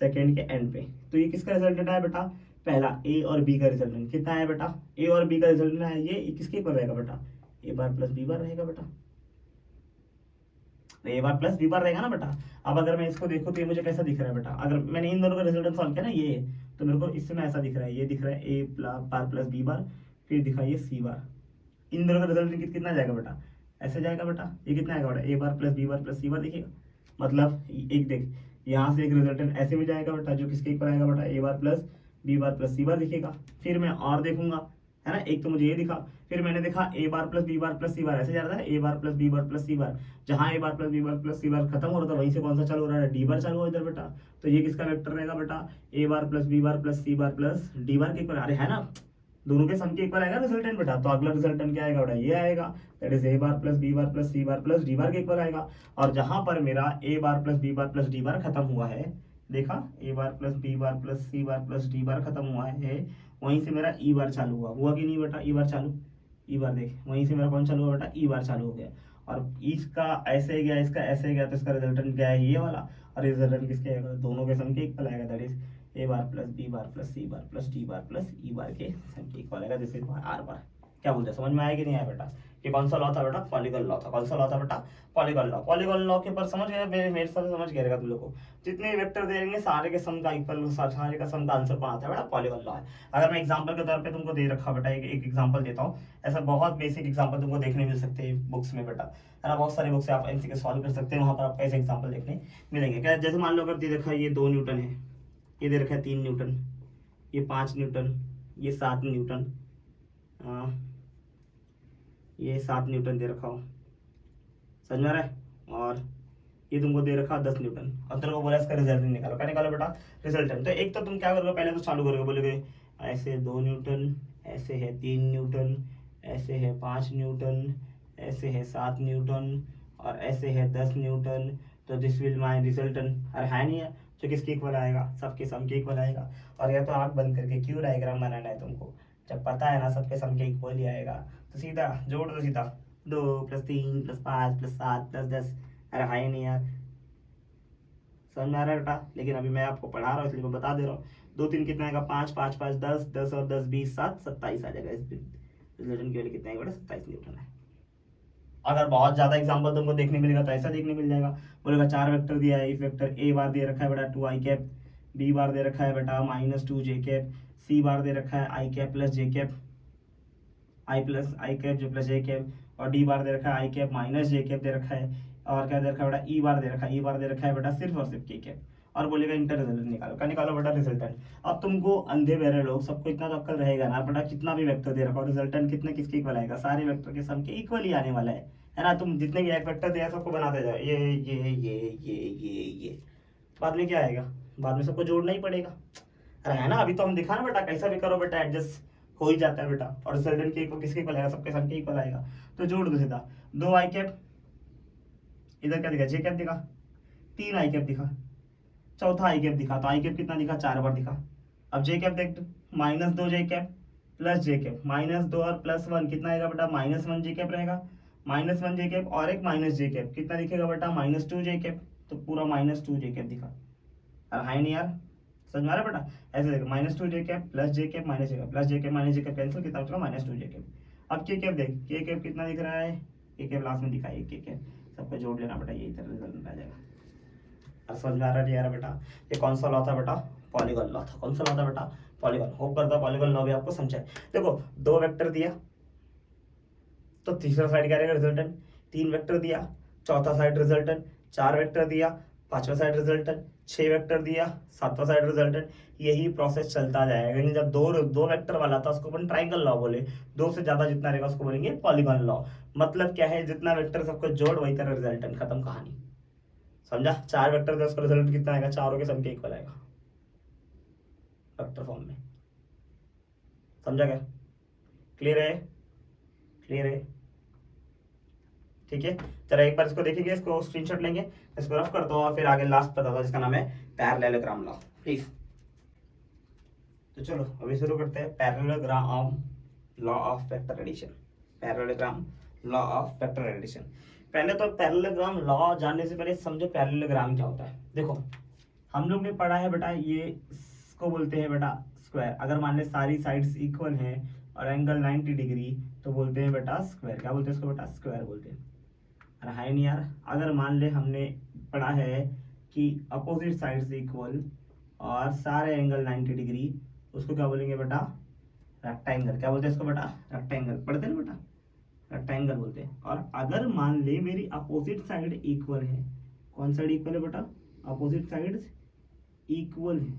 सेकंड के एंड पे। तो ये किसका रिजल्टेंट है बेटा, पहला ए और बी का रिजल्टेंट कितना है बेटा, ए और बी का रिजल्टेंट है ये किसके ऊपर रहेगा बेटा, ए बार प्लस बी बार रहेगा बेटा। ए बार प्लस बी बार रहेगा ना बेटा। अब अगर मैं इसको देखूं तो ये मुझे कैसा दिख रहा है बेटा, अगर मैंने इन दोनों का रिजल्टेंट सॉल्व किया ना ये, तो मेरे को इसमें ऐसा दिख रहा है, ये दिख रहा है ए बार प्लस बी बार, फिर दिखा ये सी बार। इन दोनों का रिजल्टेंट कितना जाएगा बेटा, ऐसे जाएगा बेटा। ये कितना आएगा बेटा, ए bar plus B bar plus C बार। देखिएगा मतलब एक देख, यहाँ से एक रिजल्टेंट ऐसे में जाएगा बेटा, जो किसके ऊपर आएगा बेटा, ए bar plus B bar plus C बार दिखेगा। फिर मैं और देखूंगा, है ना, एक तो मुझे ये दिखा, फिर मैंने देखा A bar plus B bar plus C बार ऐसे जा रहा है, ए bar plus B bar plus C बार। जहां ए bar plus B bar plus C बार खत्म हो रहा था वहीं से कौन सा चालू हो रहा है, डी बार चालू हो इधर बेटा। तो ये किसका वेक्टर रहेगा बेटा, ए bar plus B bar plus C bar plus D bar के इक्वल। अरे है ना, दोनों के सम के इक्वल आएगा रिजल्टेंट बेटा। तो अगला रिजल्टेंट क्या आएगा बेटा, ये आएगा, that is A bar plus B bar plus C bar plus D bar के इक्वल आएगा। और जहां पर मेरा A bar plus B bar plus D bar खत्म हुआ है, देखा, A bar plus B bar plus C bar plus D bar खत्म हुआ है, वहीं से मेरा ई बार चालू हुआ कि नहीं बेटा, ई बार चालू, ई बार देख, वहीं से मेरा कौन चालू हुआ बेटा, ई बार चालू हो गया। और इसका ऐसे गया, इसका ऐसे गया, तो इसका रिजल्टेंट क्या है, ये वाला। और रिजल्टेंट किसके आएगा, दोनों के सम के इक्वल आएगा, that is A bar plus B bar plus C bar plus D bar plus E bar के सम के इक्वल आएगा, दिस इज आर बार। क्या बोलते हैं, समझ में आया कि नहीं आया बेटा। ये कौन सा लॉ था बेटा, पॉलीगॉन लॉ था। कौन सा लॉ था बेटा, पॉलीगॉन लॉ। पॉलीगॉन लॉ के ऊपर समझ गए, मेरे साथ समझ गया रहेगा तुम लोग को। जितने वेक्टर दे देंगे सारे के सम का इक्वल, सारे का सम का आंसर कौन आता है बेटा, पॉलीगॉन लॉ है। अगर मैं एग्जांपल के तौर पे तुमको दे रखा बेटा, एक एग्जांपल देता हूँ। ऐसा बहुत बेसिक एग्जांपल तुमको देखने मिल सकते हैं बुक्स में बेटा, है ना। बहुत सारी बुक्स से आप एमसीक्यू सॉल्व कर सकते हैं, वहां पर आपको ऐसे एग्जांपल देखने मिलेंगे। क्या, जैसे मान लो अगर दे रखा है ये 2 न्यूटन है, ये दे रखा है 3 न्यूटन, ये 5 न्यूटन, ये 7 न्यूटन, ये 7 न्यूटन दे रखा हो, समझ में आ रहा है। और ये तुमको दे रखा 10 न्यूटन, और तेरे को बोला इसका रिजल्ट निकालो। क्या निकालो बेटा, रिजल्टेंट। तो एक तो तुम क्या करोगे, पहले तो चालू करोगे, बोलोगे ऐसे 2 न्यूटन, ऐसे है 3 न्यूटन, ऐसे है 5 न्यूटन, ऐसे है 7 न्यूटन, और ऐसे है 10 न्यूटन। तो दिस विल माई रिजल्टेंट। अरे है नहीं है, तो किसके इक्वल आएगा, सबके सम के इक्वल आएगा। और यह तो आंख बंद करके क्यों डायग्राम बनाना है तुमको, जब पता है ना सबके सम के इक्वल ही आएगा, तो सीधा जोड़ दो सीधा, 2 + 3 + 5 + 7 + 10। अरे है नहीं यार, समझ में आ रहा है बेटा? लेकिन अभी मैं आपको पढ़ा रहा हूँ इसलिए मैं बता दे रहा हूँ। 2 3 कितना आएगा? 5 5 5 10 10 और 10 20 7 27 आ जाएगा। इस रिजल्टेंट की वैल्यू कितना है बेटा? 27 न्यूटन है। अगर बहुत ज्यादा एग्जांपल तुमको देखने मिलेगा तो ऐसा देखने मिल जाएगा। बोलेगा 4 वेक्टर दिया है, इफ वेक्टर ए बार दे रखा है बेटा 2 आई कैप, बी बार दे रखा है बेटा -2 जे कैप, सी बार दे रखा है आई कैप प्लस जे कैप, आई कैप जो प्लस जे कैप, और डी बार दे रखा है आई कैप माइनस जे कैप दे रखा है, और क्या दे रखा है बेटा? ई बार दे रखा है, ई बार दे रखा है बेटा सिर्फ और सिर्फ के कैप, और बोलेगा इंटर रिजल्टेंट निकालो। क्या निकालो बेटा? रिजल्टेंट। अब तुमको अंधे बहरे लोग सबको इतना तो अक्ल रहेगा ना बेटा, कितना भी वेक्टर दे रखा हो रिजल्टेंट कितने किसके इक्वल आएगा? सारे वेक्टर के सम के इक्वल ही आने वाला है ना? तुम जितने भी एक वेक्टर दिया सबको बनाते जाओ, ये बाद में क्या आएगा? बाद में सबको जोड़ना ही पड़ेगा। अरे है ना? अभी तो हम दिखा ना बेटा, कैसा भी करो बेटा एडजस्ट हो ही जाता है बेटा, और रिजल्टेंट के किसके इक्वल आएगा? सबके सब के इक्वल आएगा। तो जोड़ दो सीधा, 2 आई कैप, इधर क्या दिखा? जे कैप दिखा, 3 आई कैप दिखा, चौथा आई कैप दिखा, तो आई कैप कितना दिखा? 4 बार दिखा। अब जे कैप देख, -2 जे कैप प्लस जे कैप, -2 और +1 कितना आएगा बेटा? -1 जे कैप रहेगा, -1 जे कैप और एक माइनस जे कैप कितना दिखेगा बेटा? -2 जे कैप, तो पूरा -2 जे कैप दिखा। अरे है नहीं यार, समझ में आ रहा है बेटा? ऐसे देखो, -2 जे कैप प्लस जे कैप माइनस जे कैप प्लस जे कैप माइनस जे कैप कैंसिल, कितना बचेगा? -2 जे कैप। अब के कैप देख, के कैप कितना दिख रहा है? के कैप लास्ट में दिखा है, के कैप सबको जोड़ लेना बेटा, यही तरह रिजल्ट आ जाएगा। अब समझ में आ रहा है नहीं आ रहा बेटा? ये कौन सा लॉ था बेटा? पॉलीगॉन लॉ था। कौन सा लॉ था बेटा? पॉलीगॉन। होप करता पॉलीगॉन लॉ भी आपको समझाए। देखो 2 वेक्टर दिया तो तीसरा साइड क्या रहेगा? रिजल्टेंट। 3 वेक्टर दिया, चौथा साइड रिजल्टेंट। 4 वेक्टर दिया, 5वां साइड रिजल्टेंट। 6 वेक्टर दिया, 7वां साइड रिजल्टेंट। यही प्रोसेस चलता जाएगा। लेकिन जब दो वेक्टर वाला था उसको अपन ट्राइंगल लॉ बोले, 2 से ज्यादा जितना रहेगा उसको बोलेंगे पॉलीगॉन लॉ। मतलब क्या है? जितना वेक्टर सबको जोड़ वही तरह रिजल्टेंट, खत्म कहानी। समझा? 4 वेक्टर का उसका रिजल्ट कितना आएगा? चारों के सम के इक्वल आएगा वेक्टर फॉर्म में। समझा क्या? क्लियर है? क्लियर है? ठीक है, चलो एक बार इसको देखेंगे, इसको स्क्रीनशॉट लेंगे, इसको रफ करता हूँ और फिर आगे लास्ट बताता हूँ जिसका नाम है पैरेललोग्राम लॉ, प्लीज। तो चलो अभी शुरू करते हैं parallelogram law of vector addition. Parallelogram law of vector addition. पहले तो पैरेललोग्राम लॉ जानने से पहले समझो पैरेललोग्राम क्या होता है। देखो हम लोग ने पढ़ा है बेटा, ये इसको बोलते हैं बेटा स्क्वायर। अगर मान ले सारी साइड्स इक्वल हैं और एंगल 90 डिग्री तो बोलते हैं बेटा स्क्वायर। क्या बोलते हैं इसको बेटा? स्क्वायर बोलते हैं। अरे है नहीं यार, अगर मान ले हमने पढ़ा है कि अपोजिट साइड्स इक्वल और सारे एंगल 90 डिग्री, उसको क्या बोलेंगे बेटा? रेक्टेंगल। क्या बोलते हैं इसको बेटा? रेक्टेंगल। पढ़ते हैं बेटा, रेक्टेंगल बोलते हैं। और अगर मान ले मेरी अपोजिट साइड इक्वल है, कौन साइड इक्वल है बेटा? अपोजिट साइड्स इक्वल है,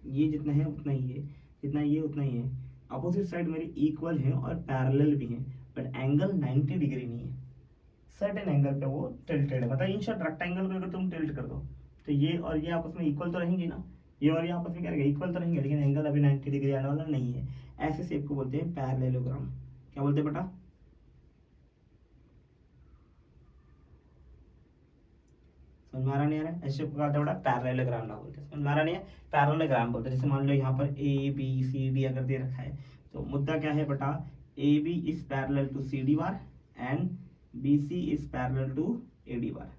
ये जितना है उतना ही है, जितना ये उतना ही है। अपोजिट साइड मेरी इक्वल है और पैरेलल भी है, बट एंगल 90 डिग्री नहीं है। सर्टेन एंगल पे वो टिल्टेड है। मतलब इन शॉर्ट रेक्टेंगल को अगर तुम टिल्ट कर दो तो ये और ये आपस में इक्वल तो रहेंगे ना, ये और ये आपस में क्या रहेगा? इक्वल तो रहेंगे, लेकिन एंगल अभी 90 डिग्री आने वाला नहीं है। ऐसे शेप को बोलते हैं पैरेललोग्राम। क्या बोलते हैं बेटा? समझ में आ रहा नहीं आ रहा है? ऐसे को कहते हैं बेटा पैरेललोग्राम ना बोलते हैं। समझ में आ रहा नहीं है? पैरेललोग्राम बोलते हैं। जैसे मान लो यहाँ पर ए बी सी डी अगर दे रखा है तो मुद्दा क्या है बेटा? A B is parallel to C D bar and B C is parallel to A D bar.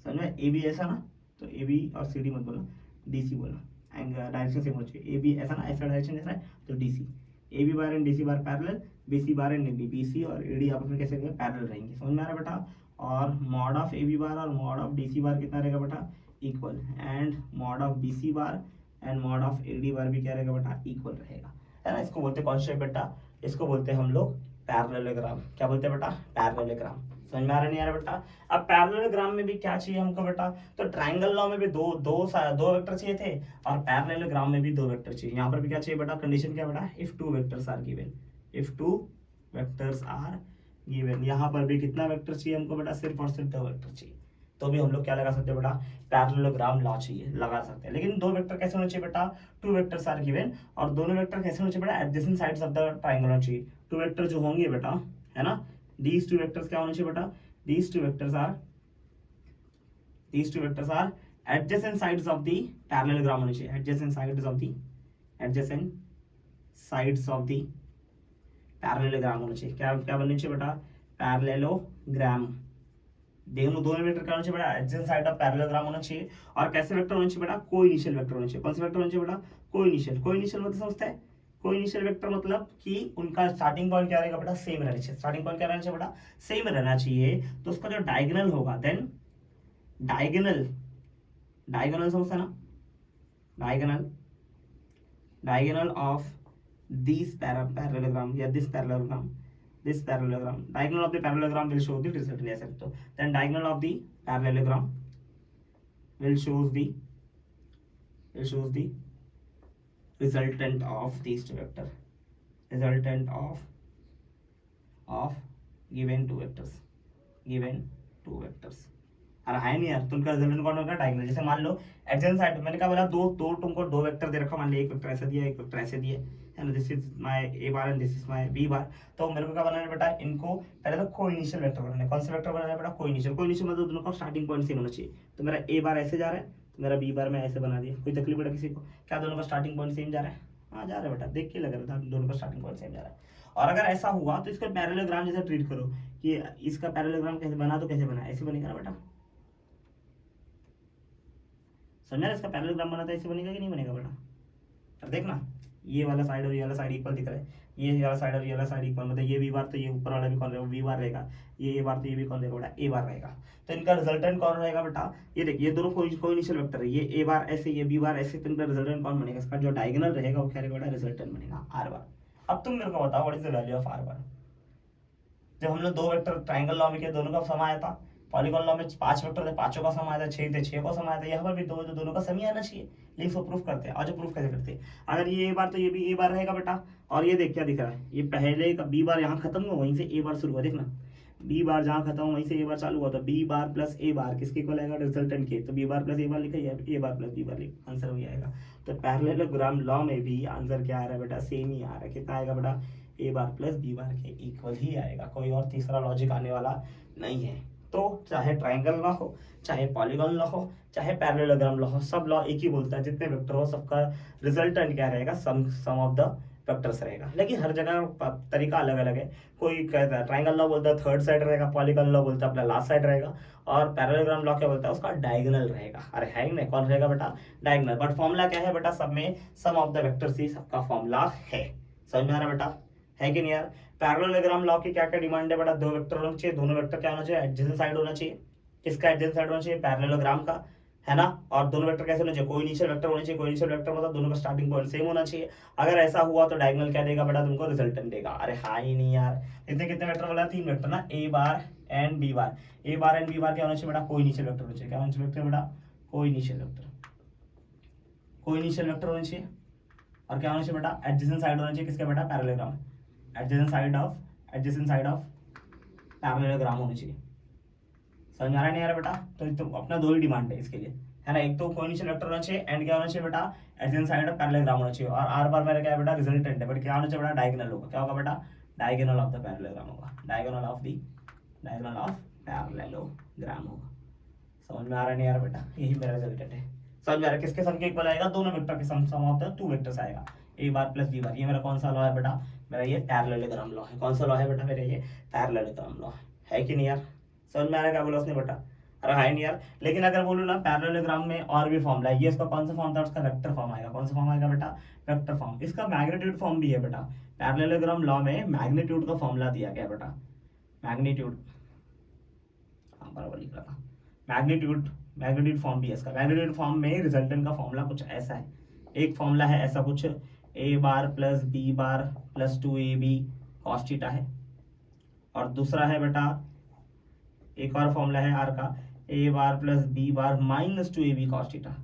समझ में? ए बी ऐसा ना, तो ए बी और सी डी मत बोलना, डी सी बोलना। एंड डायरेक्शन सेम होना चाहिए। ए बी ऐसा ना, ऐसा डायरेक्शन जैसा है तो D C. A B bar and D C bar parallel, B C bar and D B C और ए डी आपस में कैसे रहेंगे? पैरेलल रहेंगे। समझ में आ रहा है बेटा? और mod of A B bar और mod of D C bar कितना रहेगा बेटा? Equal. And mod of B C bar and mod of A D bar भी क्या रहेगा बेटा? इक्वल रहेगा, है ना? इसको बोलते हैं कौन सा बेटा? इसको बोलते हैं हम लोग पैरेललोग्राम। क्या बोलते हैं बेटा? पैरेललोग्राम। समझ में आ रहा नहीं आ रहा बेटा? अब पैरेललोग्राम में भी क्या चाहिए हमको बेटा? तो ट्राइंगल लॉ में भी दो वेक्टर चाहिए थे और पैरेललोग्राम में भी 2 वेक्टर चाहिए। यहाँ पर भी क्या चाहिए बेटा? कंडीशन क्या बेटा? If 2 vectors are given, if 2 vectors are given. यहाँ पर भी कितना वेक्टर चाहिए हमको बेटा? सिर्फ और सिर्फ 2 वेक्टर चाहिए। तो भी हम लोग क्या लगा सकते हैं बेटा? पैरेललोग्राम लॉ चाहिए, लगा सकते हैं। लेकिन 2 वेक्टर कैसे होने चाहिए बेटा? 2 वेक्टर्स आर गिवन। और दोनों वेक्टर कैसे होने चाहिए बेटा? Adjacent sides of the triangle होना चाहिए। 2 वेक्टर जो होंगे बेटा, है ना, these 2 vectors क्या होने चाहिए बेटा? these two vectors are adjacent sides of the parallelogram होने चाहिए। adjacent sides of the parallelogram होना चाहिए। क्या क्या बननी चाहिए बेटा? पैरेललोग्राम। दोनों वेक्टर क्या होना चाहिए बेटा? एडजेसेंट साइड ऑफ पैरेललोग्राम होना चाहिए। और कैसे वेक्टर होना चाहिए बेटा? कोइनिशियल वेक्टर होना चाहिए। कौन से वेक्टर होना चाहिए बेटा? कोइनिशियल। कोइनिशियल मतलब समझते हैं? कोइनिशियल वेक्टर मतलब कि उनका स्टार्टिंग पॉइंट क्या रहेगा बेटा? सेम रहना चाहिए। स्टार्टिंग पॉइंट क्या रहना चाहिए बेटा? सेम रहना चाहिए। तो उसका जो डायगोनल होगा, देन डायगोनल, डायगोनल समझता ना? Diagonal, diagonal of this parallelogram या this parallelogram, this parallelogram, diagonal of the parallelogram will show the resultant ऐसे तो then diagonal of the parallelogram will shows the resultant of these two vector, resultant of given two vectors, given two vectors। अरे है नहीं यार, तुमका रिजल्टेंट कौन होगा? डायगोनल। जैसे मान लो एडजेसेंट साइड, मैंने क्या बोला? तुमको दो वेक्टर दे रखा, मान लो एक वेक्टर ऐसे दिया, एक वेक्टर ऐसे दिया है ना, this is my A bar and this is my B bar. तो मेरे को क्या बनाना है बेटा? इनको पहले तो कोइनिशियल वेक्टर बनाना है। कौन सा वेक्टर बनाना है बेटा? कोइनिशियल। कोइनिशियल मतलब दोनों का स्टार्टिंग पॉइंट सेम होना चाहिए। तो मेरा ए बार ऐसे जा रहा है, तो मेरा बी बार मैं ऐसे बना दिया। कोई तकलीफ बेटा किसी को? क्या दोनों का स्टार्टिंग पॉइंट सेम जा रहा है? हाँ जा रहा है बेटा, देख के लग रहा था दोनों का स्टार्टिंग पॉइंट सेम जा रहा है। और अगर ऐसा हुआ तो इसको पैरेललोग्राम जैसे ट्रीट करो कि इसका पैरेललोग्राम कैसे बना, तो कैसे बना? ऐसे बनेगा ना बेटा, समझा? इसका पैरेललोग्राम बना था, ऐसे बनेगा कि नहीं बनेगा बेटा? अब देखना, ये वाला साइड और ये वाला साइड इक्वल दिख रहा है, ये वाला साइड और ये वाला साइड इक्वल, मतलब ये बी बार तो ये ऊपर वाला भी कौन रहेगा? बी बार रहेगा। ये ए बार तो ये भी कौन रहेगा बेटा? ए बार रहेगा। तो इनका रिजल्टेंट कौन रहेगा बेटा? ये देखिए, ये दोनों कोइनिशियल वेक्टर है, ये ए बार ऐसे, ये बी बार ऐसे, तो इनका रिजल्टेंट कौन बनेगा? इसका जो डायगोनल रहेगा वो क्या रहेगा बेटा? रिजल्टेंट बनेगा आर बार। अब तुम मेरे को बताओ what is the value of are बार? जब हम लोग दो वेक्टर ट्राइंगल लॉ में किया, दोनों का सम आया था। पॉलीगॉन लॉ में 5 वेक्टर थे, पांचों का सम आया था, 6 थे, 6 का सम आया था। यहाँ पर भी दोनों का सम ही आना चाहिए। लेकिन इसको प्रूफ करते हैं। और जो प्रूफ कैसे करते हैं? अगर ये ए बार तो ये भी ए बार रहेगा बेटा। और ये देख क्या दिख रहा है? ये पहले का बी बार यहाँ खत्म हुआ, वहीं से ए बार शुरू हुआ। देखना, बी बार जहाँ खत्म हुआ वहीं से ए बार चालू हुआ। तो बी बार प्लस ए बार किसके इक्वल आएगा? रिजल्टेंट के। तो बी बार प्लस ए बार लिखा है, ए बार प्लस बी बार लिखा, आंसर वही आएगा। तो पैरेललोग्राम लॉ में भी आंसर क्या आ रहा है बेटा? सेम ही आ रहा है। कितना आएगा बेटा? ए बार प्लस बी बार के इक्वल ही आएगा। कोई और तीसरा लॉजिक आने वाला नहीं है। तो चाहे ट्राइंगल लॉ हो, चाहे पॉलीगॉन लॉ हो, चाहे पैरेललोग्राम लॉ हो, सब लॉ एक ही बोलता है, जितने वेक्टर हो सबका रिजल्टेंट क्या रहेगा? सम ऑफ द वेक्टर्स रहेगा। लेकिन हर जगह तरीका अलग अलग है। कोई कहता है ट्राइंगल लॉ बोलता है थर्ड साइड रहेगा, पॉलीगॉन लॉ बोलता है अपना लास्ट साइड रहेगा, और पैरेललोग्राम लॉ क्या बोलता है? उसका डायगोनल रहेगा। अरे है ही नहीं, कौन रहेगा बेटा? डायगोनल। बट फॉर्मूला क्या है बेटा? सब में सम ऑफ द वेक्टर्स ही सबका फॉर्मूला है। समझ में आ रहा बेटा? है कि नहीं यार? पैरेललोग्राम लॉ की क्या क्या डिमांड है बेटा? दो वेक्टर होना चाहिए, दोनों वेक्टर क्या होना चाहिए? एडजेसेंट साइड होना चाहिए। किसका एडजेसेंट साइड होना चाहिए? पैरेललोग्राम का, है ना? और दोनों वेक्टर कैसे होना चाहिए? कोइनिशियल वेक्टर होने चाहिए। कोइनिशियल वेक्टर मतलब दोनों का स्टार्टिंग पॉइंट सेम होना चाहिए। अगर ऐसा हुआ तो डायगोनल क्या देगा बेटा? तुमको रिजल्टेंट देगा। अरे हाँ ही नहीं यार, इतने कितने वेक्टर बोला? 3 वेक्टर ना, A bar and B bar. A bar and B bar क्या होना चाहिए बेटा? कोइनिशियल वेक्टर होना चाहिए। क्या होना चाहिए वेक्टर बेटा? कोइनिशियल वेक्टर। कोइनिशियल वेक्टर होना चाहिए। और क्या होना चाहिए बेटा? एडजेसेंट साइड होना चाहिए किसका बेटा? Parallelogram. Adjacent side of parallelogram होनी चाहिए। समझ आ रहा नहीं आ रहा बेटा? तो अपना दो ही डिमांड है इसके लिए, है ना? एक तो कोइनिशियल वेक्टर होना चाहिए, एंड क्या होना चाहिए बेटा? एडजेसेंट साइड ऑफ पैरेललोग्राम होना चाहिए। और आर बार मेरा क्या है बेटा? रिजल्टेंट है। बट क्या होना चाहिए बेटा? डायगोनल होगा। क्या होगा बेटा? डायगोनल ऑफ द पैरेललोग्राम होगा। डायगोनल ऑफ पैरेललोग्राम होगा। समझ में आ रहा नहीं आ रहा बेटा? यही मेरा रिजल्टेंट है। समझ में आ रहा है? किसके सम के इक्वल आएगा? दोनों वेक्टर के सम ऑफ द टू वेक्टर्स आएगा। ए बार प्लस बी बार। ये मेरा कौन सा लॉ है बेटा? मेरा ये पैरेललोग्राम लॉ है। कौन सा लॉ है बेटा? मेरा ये पैरेललोग्राम लॉ है कि नहीं यार? समझ में आ रहा है? क्या बोला उसने बेटा? अरे है नहीं यार। लेकिन अगर बोलूँ ना, पैरेललोग्राम में और भी फॉर्मूला है। ये इसका कौन सा फॉर्म था? उसका वेक्टर फॉर्म आएगा। कौन सा फॉर्म आएगा बेटा? Vector form. इसका मैग्नीट्यूड फॉर्म भी है बेटा। पैरेललोग्राम लॉ में मैग्नीट्यूड का फॉर्मूला दिया गया बेटा। मैग्नीट्यूड, हाँ बराबर लिख रहा था। मैग्नीट्यूड फॉर्म भी है इसका। मैग्नीट्यूड फॉर्म में रिजल्टेंट का फॉर्मूला कुछ ऐसा है। एक फॉर्मूला है ऐसा कुछ, A bar plus B bar plus 2ab cos theta है। और दूसरा है बेटा, एक और फॉर्मूला है आर का, A bar plus B bar minus 2ab cos theta.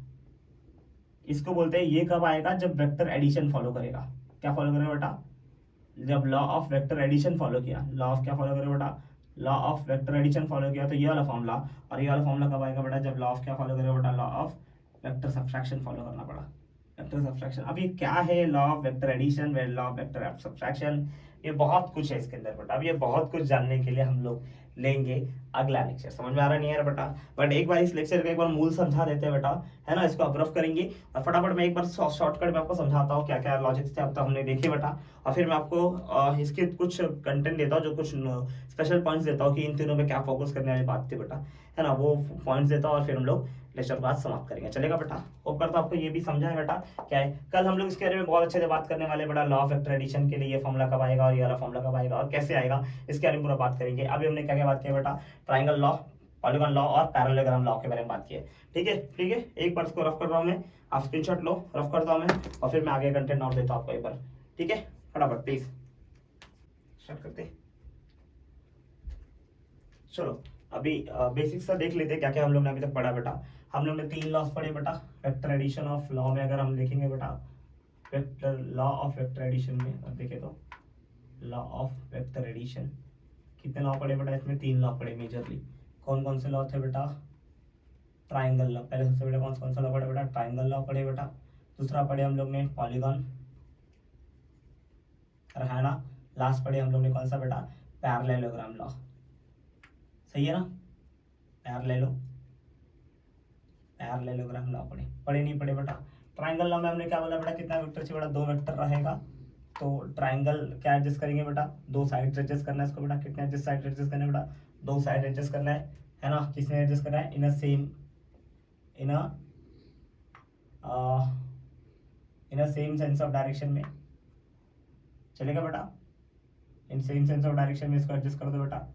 इसको बोलते हैं, ये कब आएगा? जब वेक्टर एडिशन फॉलो करेगा। क्या फॉलो करेगा बेटा? जब law of vector addition follow किया। लॉ ऑफ क्या फॉलो करेगा बेटा? Law of vector addition follow किया, तो ये वाला फॉर्मूला। और ये वाला फॉर्मूला कब आएगा बेटा? जब लॉ ऑफ क्या फॉलो करेगा बेटा? Law of vector subtraction follow करना पड़ा। वेक्टर सब्ट्रैक्शन, अब ये क्या है? Law of vector addition, law of vector subtraction, ये बहुत कुछ है इसके अंदर बेटा। अब ये बहुत कुछ जानने के लिए हम लोग लेंगे अगला लेक्चर। समझ में आ रहा नहीं यार बेटा? बट एक बार इस लेक्चर का एक बार मूल समझा देते हैं बेटा, है ना, इसको अप्रूव करेंगे और फटाफट मैं एक बार शॉर्टकट में आपको समझाता हूँ क्या क्या लॉजिक्स थे अब तक हमने देखे बेटा, और फिर मैं आपको इसके कुछ कंटेंट देता हूँ, जो कुछ स्पेशल पॉइंट्स देता हूँ कि इन तीनों पे क्या फोकस करने वाली बात थी बेटा, है ना, वो पॉइंट्स देता हूँ और फिर हम लोग लेक्चर को आज समाप्त करेंगे। चलेगा बेटा? होप करता हूँ आपको ये भी समझा है बेटा क्या है। कल हम लोग इसके बारे में बहुत अच्छे से बात करने वाले बेटा, लॉ ऑफ वेक्टर एडिशन के लिए ये फॉर्मूला कब आएगा और ये वाला फॉर्मूला कब आएगा और कैसे आएगा, इसके बारे में पूरा बात करेंगे। अभी हमने क्या क्या बात किया बेटा? ट्राइंगल लॉ, पॉलीगॉन लॉ और पैरेललोग्राम लॉ के बारे में बात की है। ठीक है, ठीक है, एक बार इसको रफ कर रहा हूँ मैं, आप स्क्रीनशॉट लो, रफ करता हूँ मैं और फिर मैं आगे कंटेंट और देता हूँ आपको एक बार। ठीक है, फटाफट प्लीज स्टार्ट करते हैं। चलो अभी बेसिक्स का देख लेते हैं क्या क्या हम लोग ने अभी तक पढ़ा बेटा। हम लोग ने 3 लॉस पढ़े बेटा। वेक्टर एडिशन ऑफ लॉ में अगर हम देखेंगे बेटा, vector law of vector addition में अब देखें तो लॉ ऑफ वेक्टर एडिशन कितने लॉ पढ़े बेटा? इसमें 3 लॉ पढ़े मेजरली। कौन कौन से लॉ थे बेटा? ट्राइंगल लॉ, पहले सबसे पहले कौन सा लॉ पढ़े बेटा? ट्राइंगल लॉ पढ़े बेटा। दूसरा पढ़े हम लोग ने पॉलीगॉन, और है ना, लास्ट पढ़े हम लोग ने कौन सा बेटा? Parallelogram law. सही है ना? पैरेललोग्राम लॉ पढ़े नहीं पढ़े बेटा? ट्राइंगल लॉ में हमने क्या बोला बेटा? कितना वेक्टर चाहिए बेटा? 2 वेक्टर रहेगा। तो ट्राइंगल क्या एडजस्ट करेंगे बेटा? 2 साइड एडजस्ट करना है इसको बेटा। कितने एडजस्ट साइड एडजस्ट करना है बेटा? 2 साइड एडजस्ट करना है ना? किसने एडजस्ट करना है? In a same sense of direction में। चलेगा बेटा? In same sense of direction में इसको एडजस्ट कर दो बेटा,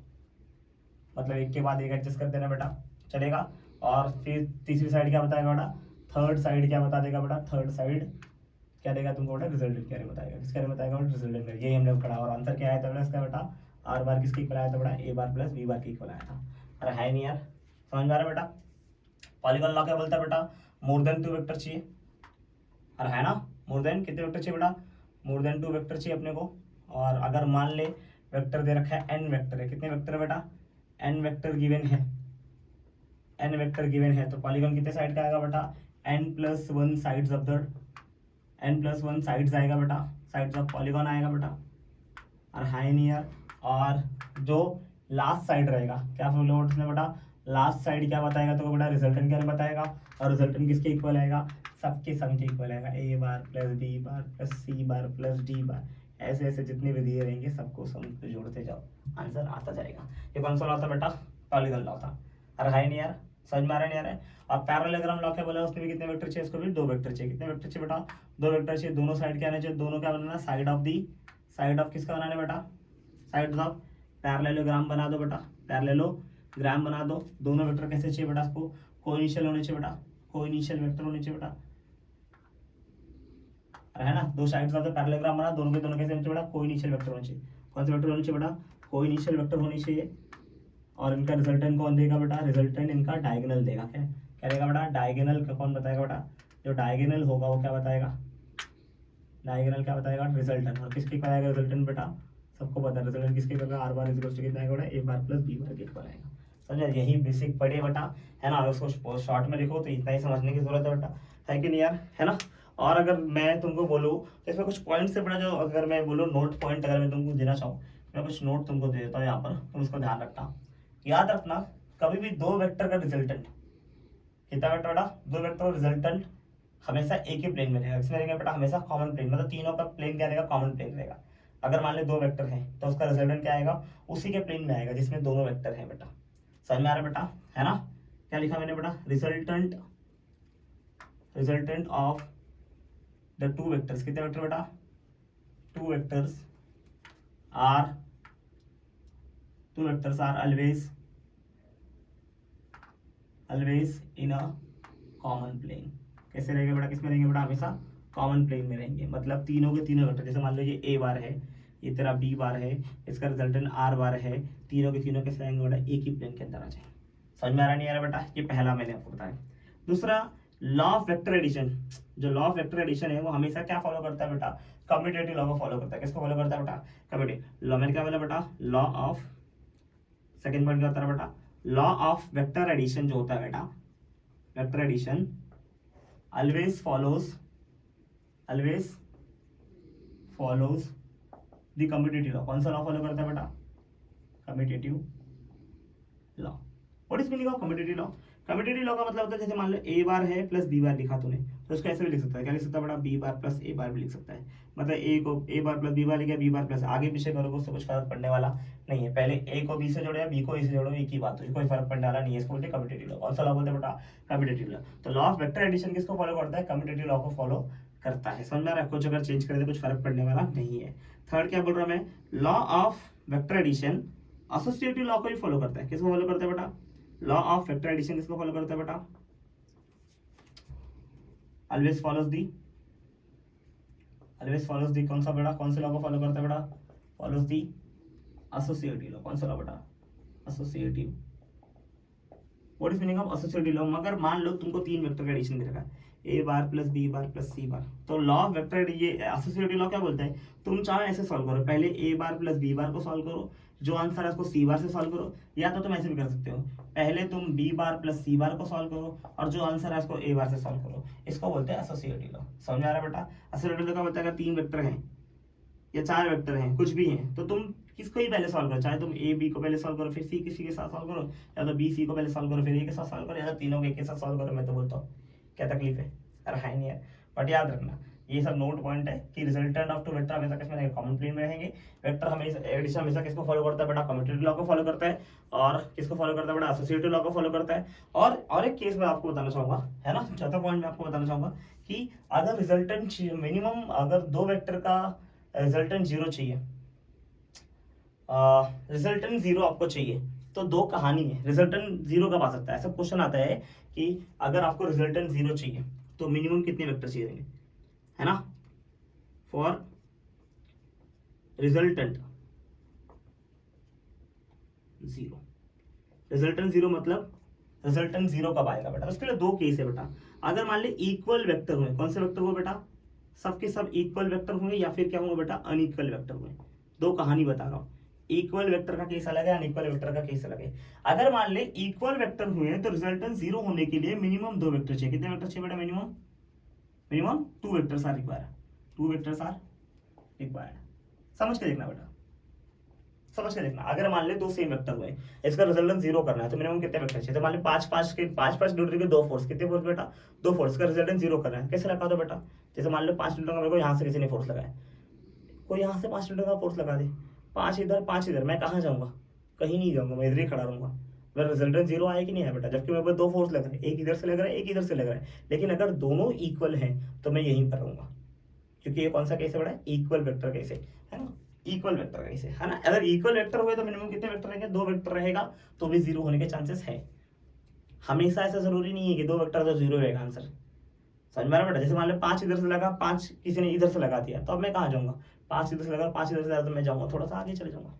मतलब एक के बाद एक एडजस्ट कर देना बेटा। चलेगा? और फिर तीसरी साइड क्या बताएगा बेटा? थर्ड साइड क्या बता देगा बेटा? थर्ड साइड क्या देगा तुमको बेटा? रिजल्टेंट क्या बताएगा? किसके बारे में बताएगा बेटा? रिजल्टेंट। यही हमने पढ़ा और आंसर क्या आया था बेटा इसका बेटा? आर बार किसके इक्वल आया था बेटा? ए बार प्लस बी बार के इक्वल आया था। अरे है नहीं यार, समझ में आ रहा है बेटा? पॉलीगॉन लॉ क्या बोलता है बेटा? मोर देन 2 वेक्टर चाहिए, और है ना, मोर देन कितने वेक्टर चाहिए बेटा? मोर देन 2 वेक्टर चाहिए अपने को। और अगर मान ले वेक्टर दे रखा है n वेक्टर है, कितने वेक्टर है बेटा? n वेक्टर गिवन है, n वेक्टर गिवन है, तो पॉलीगॉन कितने साइड का आएगा बेटा? n+1 sides of the n+1 sides आएगा बेटा, साइड्स ऑफ पॉलीगॉन आएगा बेटा, और है नहीं यार। और जो लास्ट साइड रहेगा क्या बोला उसने बेटा? लास्ट साइड क्या बताएगा तो बेटा? रिजल्टेंट क्या बताएगा, और रिजल्टेंट किसके इक्वल आएगा? सबके सम के इक्वल आएगा। ए bar plus B bar plus C bar plus D बार, ऐसे ऐसे जितने भी दिए रहेंगे सबको सम को जोड़ते जाओ, आंसर आता जाएगा। ये कौन सा लॉ था बेटा? पॉलीगॉन लॉ था। अरे है नहीं यार, समझ में आ रहा नहीं आ रहा है? और पैरेललोग्राम लॉ क्या बोला? उसमें भी कितने वेक्टर चाहिए? इसको भी 2 वेक्टर चाहिए। कितने वेक्टर चाहिए बेटा? 2 वेक्टर चाहिए। दोनों साइड क्या आना चाहिए? दोनों क्या बनाना? साइड ऑफ किसका बनाना बेटा? साइड ऑफ पैरेललोग्राम बना दो बेटा, पैरेललोग्राम बना दो। दोनों वेक्टर कैसे चाहिए बेटा? इसको कोइनिशियल होने चाहिए बेटा, कोइनिशियल वेक्टर होने चाहिए बेटा, है ना। 2 साइड्स ऑफ द पैरेललोग्राम बना, दोनों के दोनों कैसे होने चाहिए बेटा? कोइनिशियल वेक्टर होने चाहिए। कौन से वेक्टर होने चाहिए बेटा? कोइनिशियल वेक्टर होने चाहिए। और इनका रिजल्टेंट कौन देगा बेटा? रिजल्टेंट इनका डायगोनल देगा। क्या देगा बेटा? डायगोनल का कौन बताएगा बेटा? जो डायगोनल होगा वो क्या बताएगा? डायगोनल क्या बताएगा? रिजल्टेंट। और किसके इक्वल आएगा रिजल्टेंट बेटा? सबको पता है रिजल्टेंट किसके इक्वल? आर बार इक्वल टू कितना आएगा बेटा? ए बार प्लस बी बार के इक्वल आएगा। समझा? यही बेसिक पढ़े बेटा, है ना। अगर उसको शॉर्ट में लिखो तो इतना ही समझने की जरूरत है बेटा, है कि नहीं यार, है ना। और अगर मैं तुमको बोलूँ तो इसमें कुछ पॉइंट्स है बेटा, जो अगर मैं बोलूँ नोट पॉइंट अगर मैं तुमको देना चाहूँ, मैं कुछ नोट तुमको दे देता हूँ यहाँ पर, तुम उसको ध्यान रखना। याद रखना, कभी भी 2 वेक्टर का रिजल्टेंट, कितना वेक्टर बेटा? 2 वेक्टर का रिजल्टेंट हमेशा एक ही प्लेन में रहेगा। इसमें रहेगा बेटा हमेशा कॉमन प्लेन, मतलब तीनों का प्लेन क्या रहेगा? कॉमन प्लेन रहेगा। अगर मान ले 2 वेक्टर हैं तो उसका रिजल्टेंट क्या आएगा? उसी के प्लेन में आएगा जिसमें दोनों वेक्टर हैं बेटा। समझ में आ रहा है बेटा, है ना। क्या लिखा मैंने बेटा? रिजल्टेंट ऑफ द 2 वेक्टर्स, कितने वेक्टर बेटा? 2 vectors are always in a common plane. कैसे रहेंगे बेटा? किसमें रहेंगे बेटा? हमेशा कॉमन प्लेन में रहेंगे। मतलब तीनों के तीनों वेक्टर, जैसे मान लो ये ए बार है, ये तेरा बी बार है, इसका रिजल्टेंट आर बार है, तीनों के तीनों कैसे आएंगे बेटा? एक ही प्लेन के अंदर आ जाएंगे। समझ में आ रहा नहीं आ रहा बेटा? ये पहला मैंने आपको बताया। दूसरा, लॉ ऑफ वेक्टर एडिशन। जो लॉ ऑफ वेक्टर एडिशन है वो हमेशा क्या फॉलो करता है बेटा? कम्यूटेटिव लॉ को फॉलो करता है। किसको फॉलो करता है बेटा? Commutative law. मैंने क्या बोला बेटा? लॉ ऑफ, सेकंड पॉइंट क्या होता है बेटा? लॉ ऑफ वेक्टर एडिशन जो होता है बेटा, vector addition always follows the commutative law। कौन सा लॉ फॉलो करता है बेटा? Commutative law. What is meaning of commutative law? Commutative law का मतलब होता है जैसे मान लो ए बार है प्लस बी बार लिखा तूने, तो उसको ऐसे भी लिख सकता है, क्या लिख सकता है बेटा, बी बार प्लस ए बार भी लिख सकता है। मतलब ए को ए बार प्लस बी बार लिखा, बी बार प्लस, आगे पीछे करोगे उससे कुछ फर्क पड़ने वाला नहीं है। पहले ए को बी से जोड़ो या बी को ए से जोड़ो, एक ही बात हुई, कोई फर्क पड़ने वाला नहीं है। इसको बोलते हैं कम्यूटेटिव लॉ। कौन सा लॉ बोलते हैं बेटा? Commutative law. तो लॉ ऑफ वेक्टर एडिशन किसको फॉलो करता है? कम्यूटेटिव लॉ को फॉलो करता है। समझ में आ रहा है? कुछ अगर चेंज करे तो कुछ फर्क पड़ने वाला नहीं है। थर्ड क्या बोल रहा मैं, law of vector addition associative law को भी फॉलो करता है। किसको फॉलो करता है बेटा? लॉ ऑफ वेक्टर एडिशन किसको फॉलो करता है बेटा? ऑलवेज फॉलोज दी, ऑलवेज फॉलोज दी, कौन सा बेटा, कौन से लॉ को फॉलो करता है बेटा? फॉलोज दी एसोसिएटिव लॉ। कौन सा लॉ बेटा? Associative. What is meaning of associative law? मगर मान लो तुमको तीन वेक्टर का एडिशन दे रखा है, ए bar plus B bar plus C बार, तो लॉ ऑफ वेक्टर, ये एसोसिएटिव लॉ क्या बोलता है, तुम चाहो ऐसे सॉल्व करो, पहले ए बार प्लस बी बार को सॉल्व करो, जो आंसर है उसको सी बार से सॉल्व करो, या तो तुम ऐसे भी कर सकते हो, पहले तुम बी बार प्लस सी बार को सॉल्व करो और जो आंसर है उसको ए बार से सॉल्व करो। इसको बोलते हैं एसोसिएटिव लॉ। समझ आ रहा है बेटा? एसोसिएटिव लॉ का मतलब अगर तीन वेक्टर हैं या चार वेक्टर हैं, कुछ भी हैं, तो तुम किसको ही पहले सॉल्व करो, चाहे तुम ए बी को पहले सॉल्व करो फिर सी किसी के साथ सॉल्व करो, या तो बी सी को पहले सॉल्व करो फिर ए के साथ सॉल्व करो, या तो तीनों के एक के साथ सॉल्व करो। मैं तो बोलता हूँ क्या तकलीफ है, अरे है नहीं है। बट याद रखना ये सब नोट पॉइंट है कि रिजल्टेंट ऑफ टू वेक्टर हमेशा किसमें रहेंगे? कॉमन प्लेन में रहेंगे। वेक्टर हमेशा एडिशन हमेशा किसको फॉलो करता है बेटा? कम्यूटेटिव लॉ को फॉलो करता है। और किसको फॉलो करता है बेटा? एसोसिएटिव लॉ को फॉलो करता है। और एक केस मैं आपको बताना चाहूंगा, है ना, चौथा पॉइंट मैं आपको बताना चाहूंगा कि अगर रिजल्टेंट मिनिमम, अगर दो वेक्टर का रिजल्टेंट जीरो चाहिए, रिजल्टेंट जीरो आपको चाहिए, तो दो कहानी है। रिजल्टेंट जीरो कब आ सकता है? ऐसा क्वेश्चन आता है कि अगर आपको रिजल्टेंट जीरो चाहिए तो मिनिमम कितने वेक्टर चाहिए, है ना, for resultant zero. Resultant zero मतलब रिजल्टेंट जीरो कब आएगा बेटा? उसके लिए दो केस है बेटा। अगर मान ली इक्वल वेक्टर हुए, कौन से वेक्टर हुए बेटा? सबके सब इक्वल वेक्टर हुए, या फिर क्या होंगे बेटा? अनइक्वल वेक्टर हुए। दो कहानी बता रहा हूं, इक्वल वेक्टर का केस अलग है, अनइक्वल वेक्टर का केस अलग है। अगर मान ले इक्वल वेक्टर हुए तो रिजल्टेंट जीरो होने के लिए मिनिमम दो वेक्टर चाहिए। कितने वेक्टर चाहिए बेटा? Minimum two vectors are required. Two vectors are required. समझ के देखना बेटा, समझ के देखना। अगर मान ले दो सेम वेक्टर हुए, इसका रिजल्टेंट जीरो करना है तो मिनिमम कितने वेक्टर चाहिए? तो मान ले पांच पांच न्यूटन के दो फोर्स, कितने फोर्स बेटा? दो फोर्स का रिजल्टेंट जीरो करना है, कैसे लगा दो बेटा? जैसे मान लो 5 न्यूटन का मेरे को यहाँ से किसी ने फोर्स लगाया, कोई यहाँ से 5 न्यूटन का फोर्स लगा दे, 5 इधर 5 इधर, मैं कहाँ जाऊंगा? कहीं नहीं जाऊंगा, मैं इधर ही खड़ा रहूंगा। मेरा रिजल्टेंट जीरो आया कि नहीं है बेटा? जबकि मेरे पास दो फोर्स लग रहे हैं, एक इधर से लग रहा है एक इधर से लग रहा है, लेकिन अगर दोनों इक्वल हैं तो मैं यहीं पर रहूंगा, क्योंकि ये कौन सा केस है बेटा? इक्वल वेक्टर केस है ना, इक्वल वेक्टर केस है ना। अगर इक्वल वेक्टर हुए तो मिनिमम कितने वेक्टर रहेंगे? दो वेक्टर रहेगा, तो भी जीरो होने के चांसेस है। हमेशा ऐसा जरूरी नहीं है कि दो वेक्टर तो जीरो रहेगा आंसर। समझ में आ रहा बेटा? जैसे मान लो 5 इधर से लगा, 5 किसी ने इधर से लगा दिया, तो अब मैं कहाँ जाऊंगा? 5 इधर से लगा, 5 इधर से लगा, तो मैं जाऊंगा थोड़ा सा आगे चले जाऊंगा,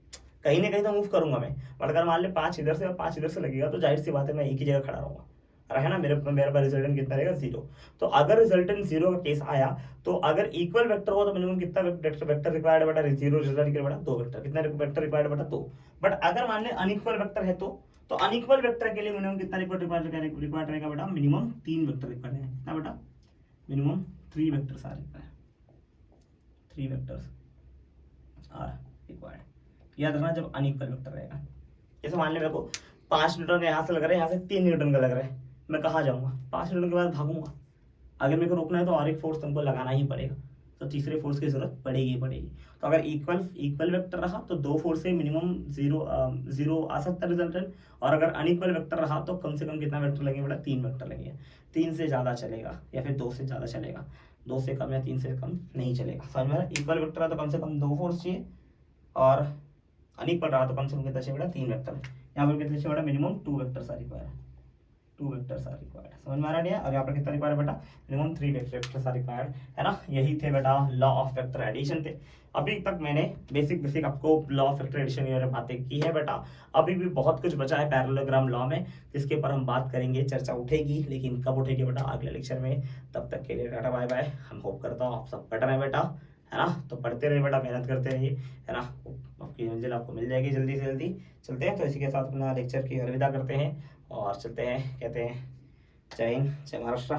कहीं ना कहीं तो मूव करूंगा मैं। बट अगर मान ले 5 इधर से और 5 इधर से लगेगा तो जाहिर सी बात है मैं एक ही जगह खड़ा रहूंगा, है ना। मेरे पास रिजल्टेंट कितना रहेगा? जीरो। तो अगर रिजल्टेंट जीरो का केस आया तो अगर इक्वल वेक्टर हो तो मिनिमम कितना वेक्टर रिक्वायर्ड है बेटा? जीरो रिजल्ट के बेटा दो वेक्टर। कितना वेक्टर रिक्वायर्ड बेटा? दो। बट अगर मान ले अनइक्वल वेक्टर है तो अनइक्वल वेक्टर के लिए मिनिमम कितना रिक्वायर्ड रहेगा बेटा? मिनिमम 3 वेक्टर रिक्वायर्ड है ना बेटा? Minimum 3 vectors are required. 3 vectors are required. याद रखना जब अनइक्वल वेक्टर रहेगा। जैसे मान ले मेरे को 5 न्यूटन का यहाँ से लग रहा है, यहाँ से 3 न्यूटन का लग रहा है, मैं कहाँ जाऊंगा? 5 न्यूटन के बाद भागूंगा। अगर मेरे को रोकना है तो और एक फोर्स तुमको लगाना ही पड़ेगा, तो तीसरे फोर्स की जरूरत पड़ेगी ही पड़ेगी। तो अगर इक्वल वेक्टर रहा तो दो फोर्स से मिनिमम जीरो आ सकता है रिजल्टेंट, और अगर अनइक्वल वेक्टर रहा तो कम से कम कितना वेक्टर लगेगा बेटा? 3 वेक्टर लगेगा। 3 से ज़्यादा चलेगा या फिर 2 से ज़्यादा चलेगा, 2 से कम या 3 से कम नहीं चलेगा। समझ में? इक्वल वेक्टर रहा तो कम से कम 2 फोर्स चाहिए, और अनइक्वल रहा तो कम से कम कितना चाहिए बेटा? 3 वेक्टर। यहाँ पर कितने चाहिए बेटा? Minimum 2 vectors are required. 2 vectors are required. समझ में आ रहा है? और यहाँ पर कितना रिक्वायर्ड बेटा? मिनिमम 3 वेक्टर्स आर रिक्वायर्ड, है ना। यही थे बेटा लॉ ऑफ वेक्टर एडिशन थे। अभी तक मैंने बेसिक आपको लॉ ऑफ वेक्टर एडिशन की बातें की है बेटा। अभी भी बहुत कुछ बचा है पैरेललोग्राम लॉ में, जिसके ऊपर हम बात करेंगे, चर्चा उठेगी, लेकिन कब उठेगी बेटा? अगले लेक्चर में। तब तक के लिए टाटा बाय बाय। हम होप करता हूँ आप सब पढ़ रहे हैं बेटा, है ना। तो पढ़ते रहिए बेटा, मेहनत करते रहिए, है ना। आपकी मंजिल आपको मिल जाएगी जल्दी से जल्दी। चलते हैं तो इसी के साथ अपना लेक्चर की अलविदा करते हैं और चलते हैं, कहते हैं जय हिंद, जय महाराष्ट्र।